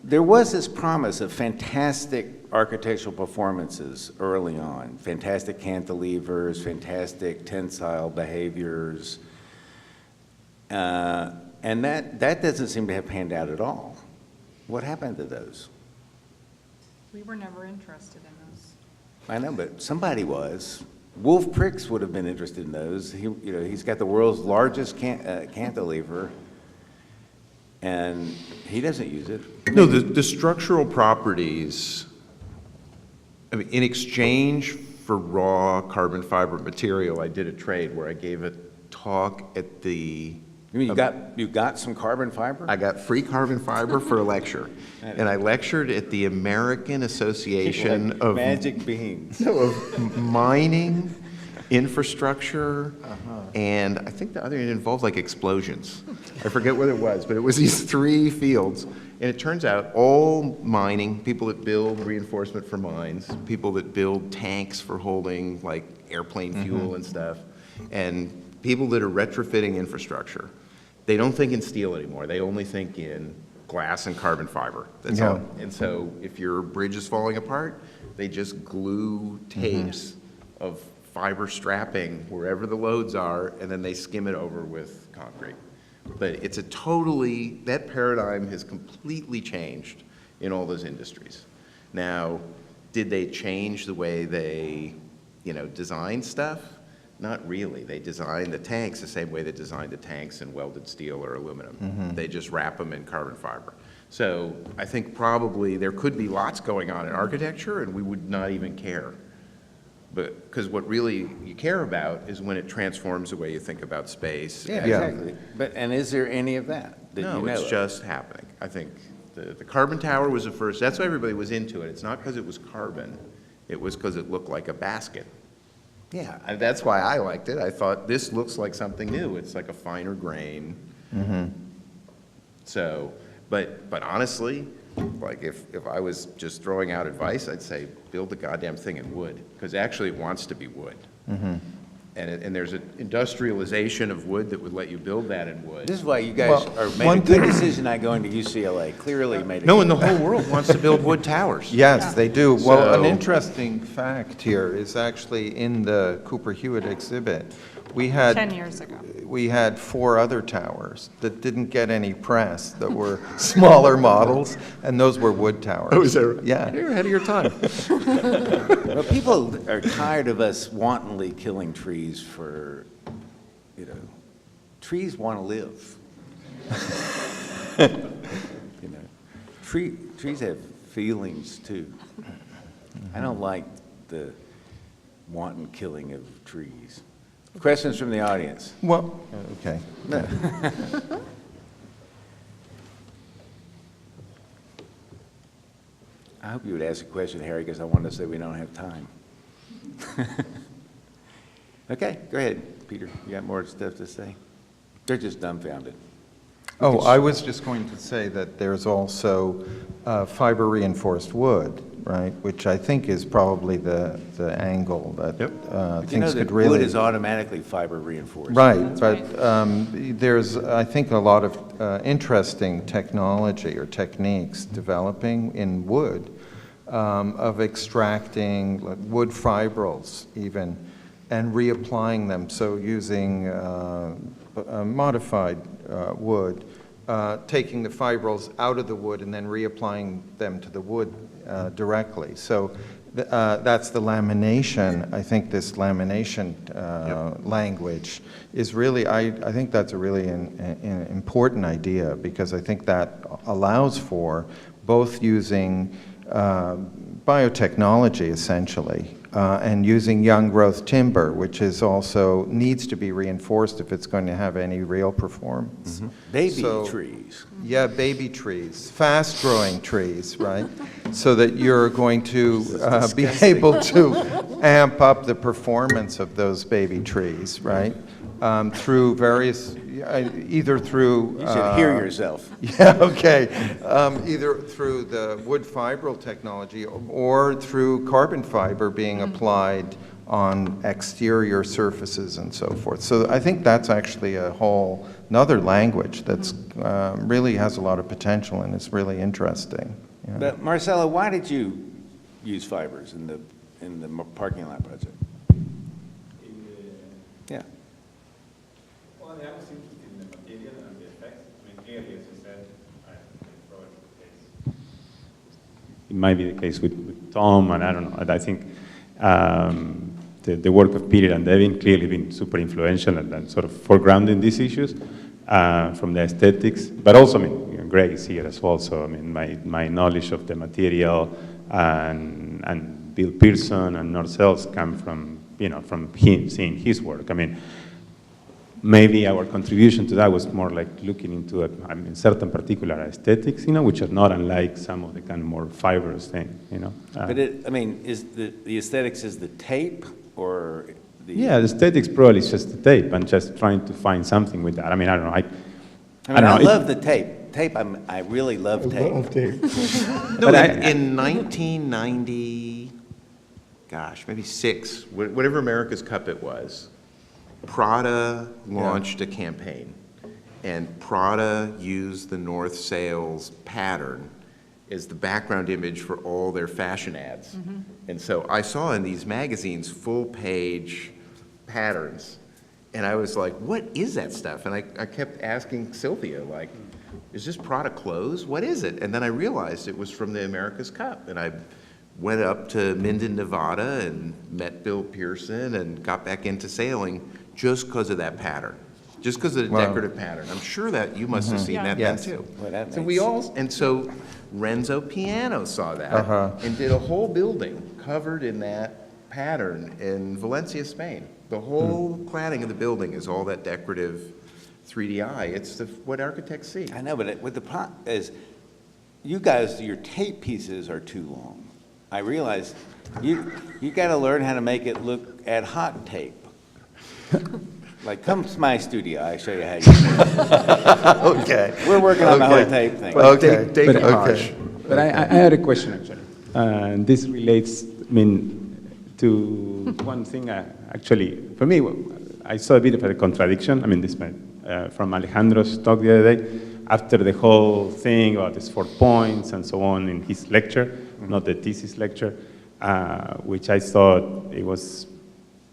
there was this promise of fantastic architectural performances early on, fantastic cantilevers, fantastic tensile behaviors, and that doesn't seem to have panned out at all. What happened to those? We were never interested in those. I know, but somebody was. Wolf Pricks would have been interested in those. He's got the world's largest cantilever, and he doesn't use it. No, the structural properties, I mean, in exchange for raw carbon fiber material, I did a trade where I gave a talk at the... You mean you got some carbon fiber? I got free carbon fiber for a lecture, and I lectured at the American Association Like of magic beans. No, of mining, infrastructure, and I think the other it involved like explosions. I forget what it was, but it was these three fields, and it turns out all mining, people that build reinforcement for mines, people that build tanks for holding like airplane fuel and stuff, and people that are retrofitting infrastructure. They don't think in steel anymore. They only think in glass and carbon fiber. That's all. And so if your bridge is falling apart, they just glue tapes of fiber strapping wherever the loads are, and then they skim it over with concrete. But it's that paradigm has completely changed in all those industries. Now, did they change the way they, design stuff? Not really. They designed the tanks the same way they designed the tanks in welded steel or aluminum. They just wrap them in carbon fiber. So I think probably there could be lots going on in architecture and we would not even care. But because what really you care about is when it transforms the way you think about space. Yeah, exactly. And is there any of that you know No, it's of? just happening. I think the carbon tower was the first. That's why everybody was into it. It's not because it was carbon. It was because it looked like a basket. Yeah. And that's why I liked it. I thought this looks like something new. It's like a finer grain. So, but honestly, like if I was just throwing out advice, I'd say build the goddamn thing in wood, because actually it wants to be wood. And there's an industrialization of wood that would let you build that in wood. This is why you guys made one a good thing- decision not going to UCLA. Clearly made a No, and the whole world wants to build wood towers. Yes, they do. Well, an So- interesting fact here is actually in the Cooper Hewitt exhibit. We had 10 years ago. We had 4 other towers that didn't get any press that were smaller models, and those were wood towers. Oh, is that? Yeah. You're ahead of your time. Well, people are tired of us wantonly killing trees for, trees want to live. Trees have feelings too. I don't like the wanton killing of trees. Questions from the audience? Well, okay. I hope you would ask a question, Harry, because I wanted to say we don't have time. Okay, go ahead, Peter. You got more stuff to say? They're just dumbfounded. Oh, I was just going to say that there's also fiber reinforced wood, right? Which I think is probably the angle that But things that could really. wood is automatically fiber reinforced. Right, but there's, I think, a lot of interesting technology or techniques developing in wood of extracting like, wood fibrils even and reapplying them. So using modified wood, taking the fibrils out of the wood and then reapplying them to the wood directly. So that's the lamination. I think this lamination language is really, I think that's a really an important idea, because I think that allows for both using biotechnology, essentially, and using young growth timber, which is also needs to be reinforced if it's going to have any real performance. Baby So- trees. Yeah, baby trees, fast-growing trees, right? So that you're going to be able to amp up the performance of those baby trees, right? Through various, either through... You should hear yourself. Yeah, okay. Either through the wood fibril technology or through carbon fiber being applied on exterior surfaces and so forth. So I think that's actually a whole another language that's really has a lot of potential and is really interesting. Yeah. But Marcelo, why did you use fibers in the parking lot project? Yeah. Well, I was interested in the material and the effects. I mean, clearly, as you said, I think it's probably the case. It might be the case with Tom, and I don't know. I think the work of Peter and Devyn clearly been super influential and sort of foregrounding these issues from the aesthetics. But also, I mean, you know, Greg is here as well, so I mean, my knowledge of the material and Bill Pearson and Norcells come from, you know, from him seeing his work. I mean, maybe our contribution to that was more like looking into certain particular aesthetics, you know, which are not unlike some of the kind of more fibrous thing, you know. But I mean, is the aesthetics is the tape or the... Yeah, the aesthetics probably is just the tape and just trying to find something with that. I mean, I don't know. I love the tape. Tape, I really love tape. No, in 1990, gosh, maybe 6, whatever America's Cup it was, Prada launched a campaign, and Prada used the North Sails pattern as the background image for all their fashion ads. And so I saw in these magazines full-page patterns, and I was like, what is that stuff? And I kept asking Sylvia, like, is this Prada clothes? What is it? And then I realized it was from the America's Cup, and I went up to Minden, Nevada, and met Bill Pearson and got back into sailing just because of that pattern, just because of the decorative pattern. I'm sure that you must have seen that then too. Well, that So makes we all, and so Renzo Piano saw that and did a whole building covered in that pattern in Valencia, Spain. The whole cladding of the building is all that decorative 3DI. It's what architects see. I know, but what the problem is, you guys, your tape pieces are too long. I realize you got to learn how to make it look ad hoc tape. Like, come to my studio, I show you how you do it. Okay. We're working on the whole tape thing. Okay. But I had a question, actually. And this relates, I mean, to one thing, actually, for me, I saw a bit of a contradiction. I mean, this from Alejandro's talk the other day, after the whole thing about these 4 points and so on in his lecture, not the thesis lecture, which I thought it was,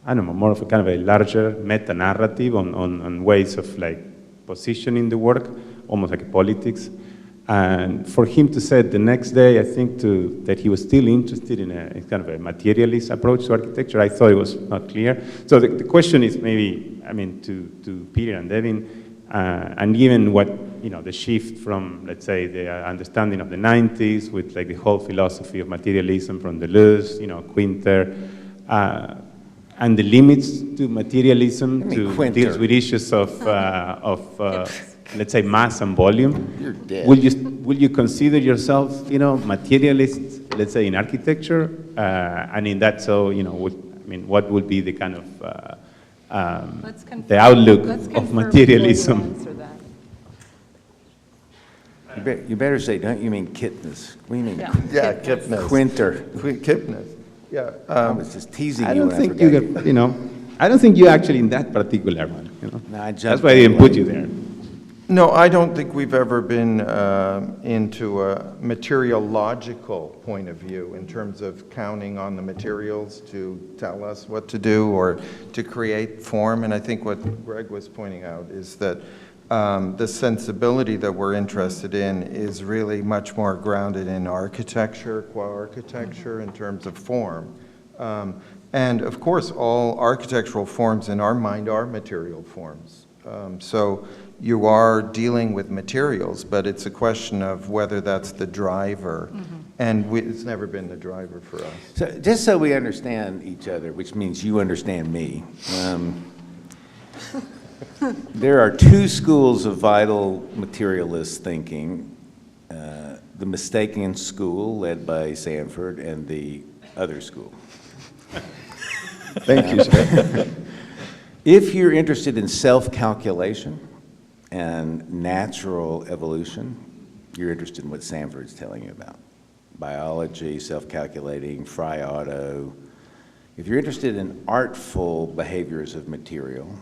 I don't know, more of a kind of a larger meta-narrative on ways of like positioning the work, almost like a politics. And for him to say the next day, I think that he was still interested in a kind of a materialist approach to architecture, I thought it was not clear. So the question is maybe, I mean, to Peter and Devyn, and given what, you know, the shift from, let's say, the understanding of the 90s with like the whole philosophy of materialism from Deleuze, you know, Quinter, and the limits to materialism to deals with issues of let's say, mass and volume. You're dead. Will you consider yourself, you know, materialist, let's say, in architecture? And in that, so, you know, what would be the kind of the outlook of materialism? You better say, don't you mean Kipnis? What do you mean? Yeah, Kipnis. Quinter. Kipnis. Yeah. I was just teasing I you don't when think I forgot. you get, you know, I don't think you're actually in that particular one, you know. No, I jumped That's why I didn't put you there. No, I don't think we've ever been into a materiological point of view in terms of counting on the materials to tell us what to do or to create form. And I think what Greg was pointing out is that the sensibility that we're interested in is really much more grounded in architecture, qua architecture, in terms of form. And of course, all architectural forms in our mind are material forms. So you are dealing with materials, but it's a question of whether that's the driver. And it's never been the driver for us. So just so we understand each other, which means you understand me, there are two schools of vital materialist thinking, the mistaken school led by Sanford and the other school. Thank you, sir. If you're interested in self-calculation and natural evolution, you're interested in what Sanford's telling you about. Biology, self-calculating, Fry-Otto. If you're interested in artful behaviors of material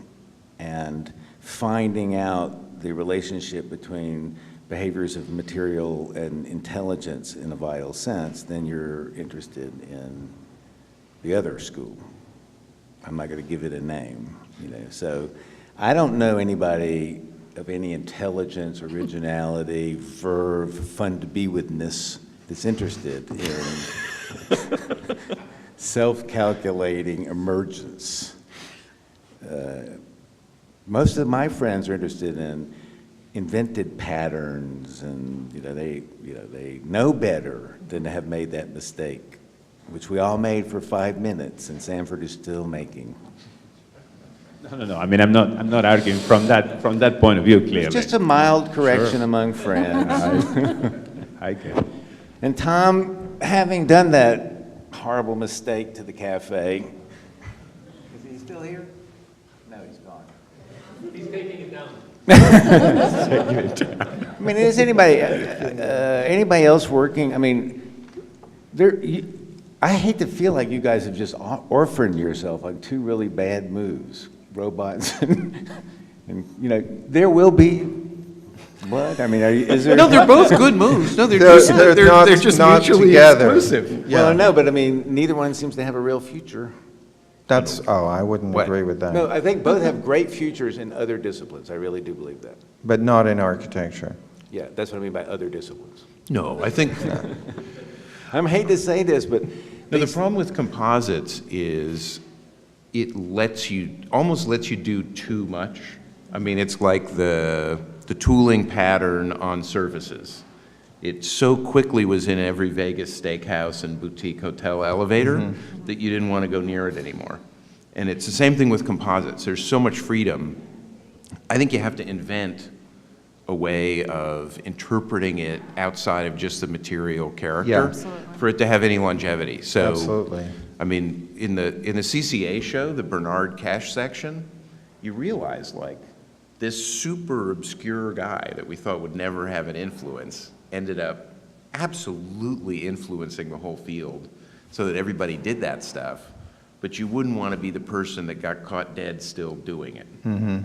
and finding out the relationship between behaviors of material and intelligence in a vital sense, then you're interested in the other school. I'm not going to give it a name, you know. So I don't know anybody of any intelligence, originality, verve, fun to be withness that's interested in self-calculating emergence. Most of my friends are interested in invented patterns, and they know better than to have made that mistake, which we all made for 5 minutes, and Sanford is still making. No. I mean, I'm not arguing from that point of view. Clearly, It's just a mild correction among friends. I get it. And Tom, having done that horrible mistake to the cafe, is he still here? No, he's gone. He's taking it down. I mean, is anybody else working? I mean, I hate to feel like you guys have just orphaned yourself on two really bad moves, robots, and there will be. What? I mean, is there? No, they're both good moves. No, they're just not mutually together. exclusive. Yeah. Well, no, but I mean, neither one seems to have a real future. I wouldn't What? agree with that. No, I think both have great futures in other disciplines. I really do believe that. But not in architecture. Yeah, that's what I mean by other disciplines. No, I think I hate to say this, but the problem with composites is it almost lets you do too much. I mean, it's like the tooling pattern on surfaces. It so quickly was in every Vegas steakhouse and boutique hotel elevator that you didn't want to go near it anymore. And it's the same thing with composites. There's so much freedom. I think you have to invent a way of interpreting it outside of just the material character Yeah. for it to have any longevity. So, Absolutely. I mean, in the CCA show, the Bernard Cash section, you realize like this super obscure guy that we thought would never have an influence ended up absolutely influencing the whole field so that everybody did that stuff. But you wouldn't want to be the person that got caught dead still doing it.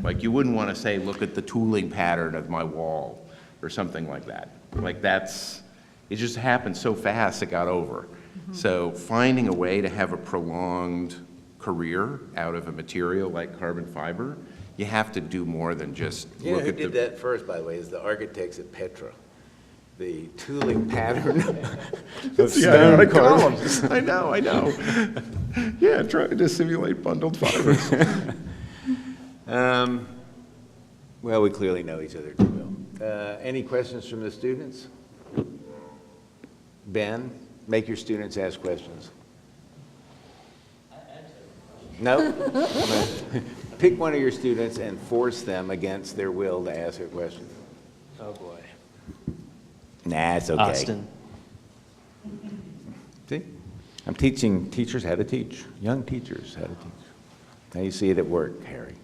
Like you wouldn't want to say, look at the tooling pattern of my wall or something like that. Like it just happened so fast it got over. So finding a way to have a prolonged career out of a material like carbon fiber, you have to do more than just look who at did that first, by the way, is the architects at Petra. The tooling pattern of stone columns. I know. Yeah, trying to simulate bundled fibers. Well, we clearly know each other too well. Any questions from the students? Ben, make your students ask questions. No? Pick one of your students and force them against their will to ask a question. Oh, boy. Nah, it's okay. Austin. See? I'm teaching teachers how to teach, young teachers how to teach. Now you see it at work, Harry.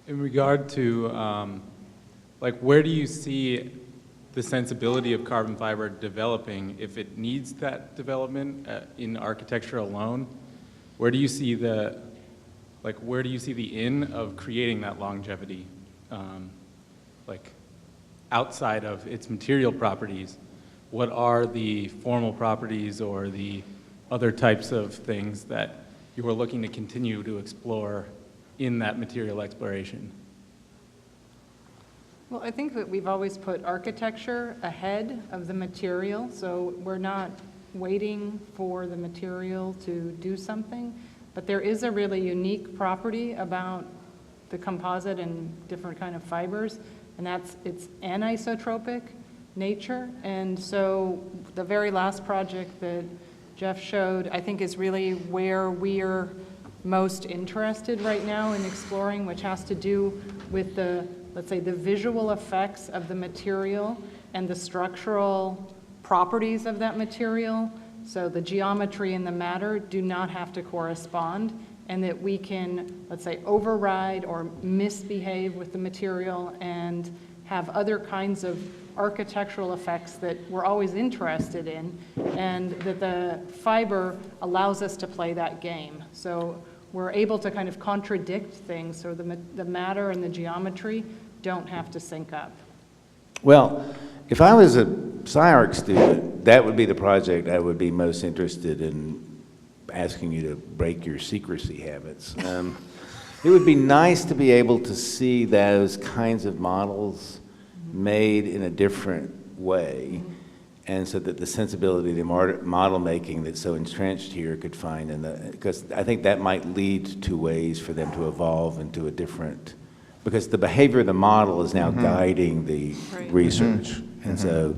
In regard to, where do you see the sensibility of carbon fiber developing if it needs that development in architecture alone? Where do you see the in of creating that longevity, outside of its material properties? What are the formal properties or the other types of things that you are looking to continue to explore in that material exploration? Well, I think that we've always put architecture ahead of the material, so we're not waiting for the material to do something, but there is a really unique property about the composite and different kind of fibers and it's anisotropic nature. And so the very last project that Jeff showed, I think, is really where we're most interested right now in exploring, which has to do with the, let's say, the visual effects of the material and the structural properties of that material. So the geometry and the matter do not have to correspond, and that we can, let's say, override or misbehave with the material and have other kinds of architectural effects that we're always interested in, and that the fiber allows us to play that game. So we're able to kind of contradict things, so the matter and the geometry don't have to sync up. Well, if I was a SCI-Arc student, that would be the project I would be most interested in asking you to break your secrecy habits. It would be nice to be able to see those kinds of models made in a different way, and so that the sensibility, the model making that's so entrenched here could find in the, because I think that might lead to ways for them to evolve into a different, because the behavior of the model is now guiding the research. And so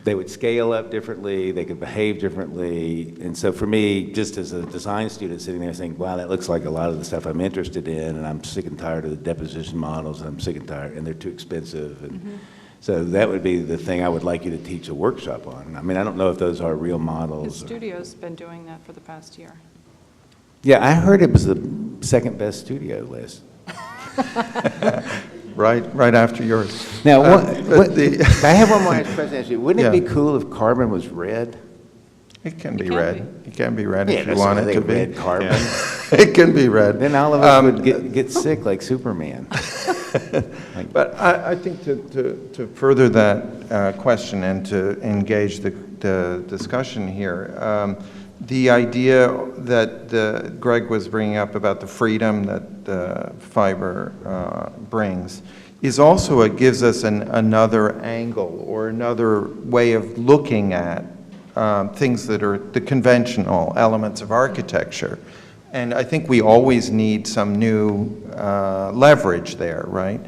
they would scale up differently, they could behave differently. And so for me, just as a design student sitting there saying, wow, that looks like a lot of the stuff I'm interested in, and I'm sick and tired of the deposition models, and I'm sick and tired, and they're too expensive. And so that would be the thing I would like you to teach a workshop on. I mean, I don't know if those are real models. His studio's been doing that for the past year. Yeah, I heard it was the second best studio list. Right after yours. Now, the- I have one more question. Actually, wouldn't it Yeah. be cool if carbon was red? It can be can red. It can be red Yeah, if you that's want why it to they be. red carbon. It can be red. Then all of us would get sick like Superman. But I think to further that question and to engage the discussion here, the idea that Greg was bringing up about the freedom that the fiber brings is also, it gives us another angle or another way of looking at things that are the conventional elements of architecture. And I think we always need some new leverage there, right?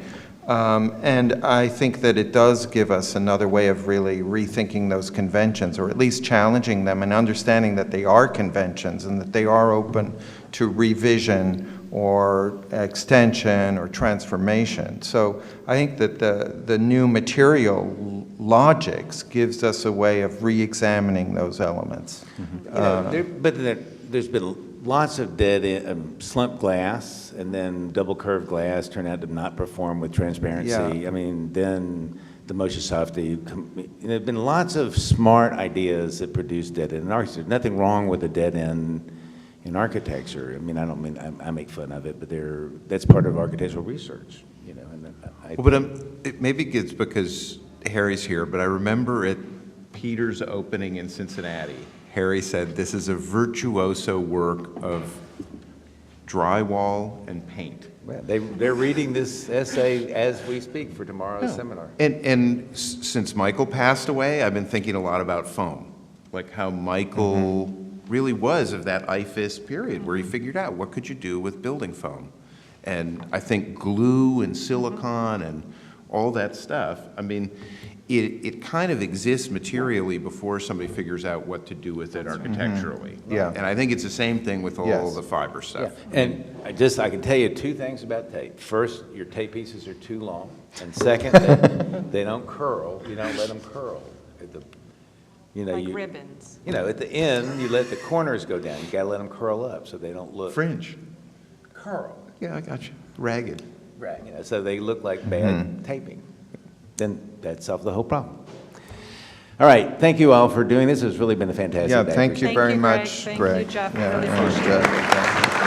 And I think that it does give us another way of really rethinking those conventions, or at least challenging them and understanding that they are conventions and that they are open to revision or extension or transformation. So I think that the new material logics gives us a way of re-examining those elements. There's been lots of slump glass, and then double curved glass turned out to not perform with transparency. Yeah. I mean, then the motion softy. There have been lots of smart ideas that produce dead end in architecture. Nothing wrong with a dead end in architecture. I mean, I don't mean I make fun of it, but that's part of architectural research, you know. And It maybe it's because Harry's here, but I remember at Peter's opening in Cincinnati, Harry said, this is a virtuoso work of drywall and paint. well, they're reading this essay as we speak for tomorrow's seminar. And since Michael passed away, I've been thinking a lot about foam, like how Michael really was of that IFIS period where he figured out what could you do with building foam. And I think glue and silicon and all that stuff, I mean, it kind of exists materially before somebody figures out what to do with it architecturally. Yeah. And I think it's the same thing with all Yes. the fiber stuff. And I can tell you two things about tape. First, your tape pieces are too long. And second, they don't curl. You don't let them curl. Like ribbons. At the end, you let the corners go down. You gotta let them curl up so they don't look. Fringe. Curl. Yeah, I got you. Ragged. Right. So they look like bad taping. Then that solves the whole problem. All right. Thank you all for doing this. It's really been a fantastic day. Yeah, thank you Thank very you, Greg. much, Thank Greg. you, Jeff. Yeah, Really and, appreciate it. yeah.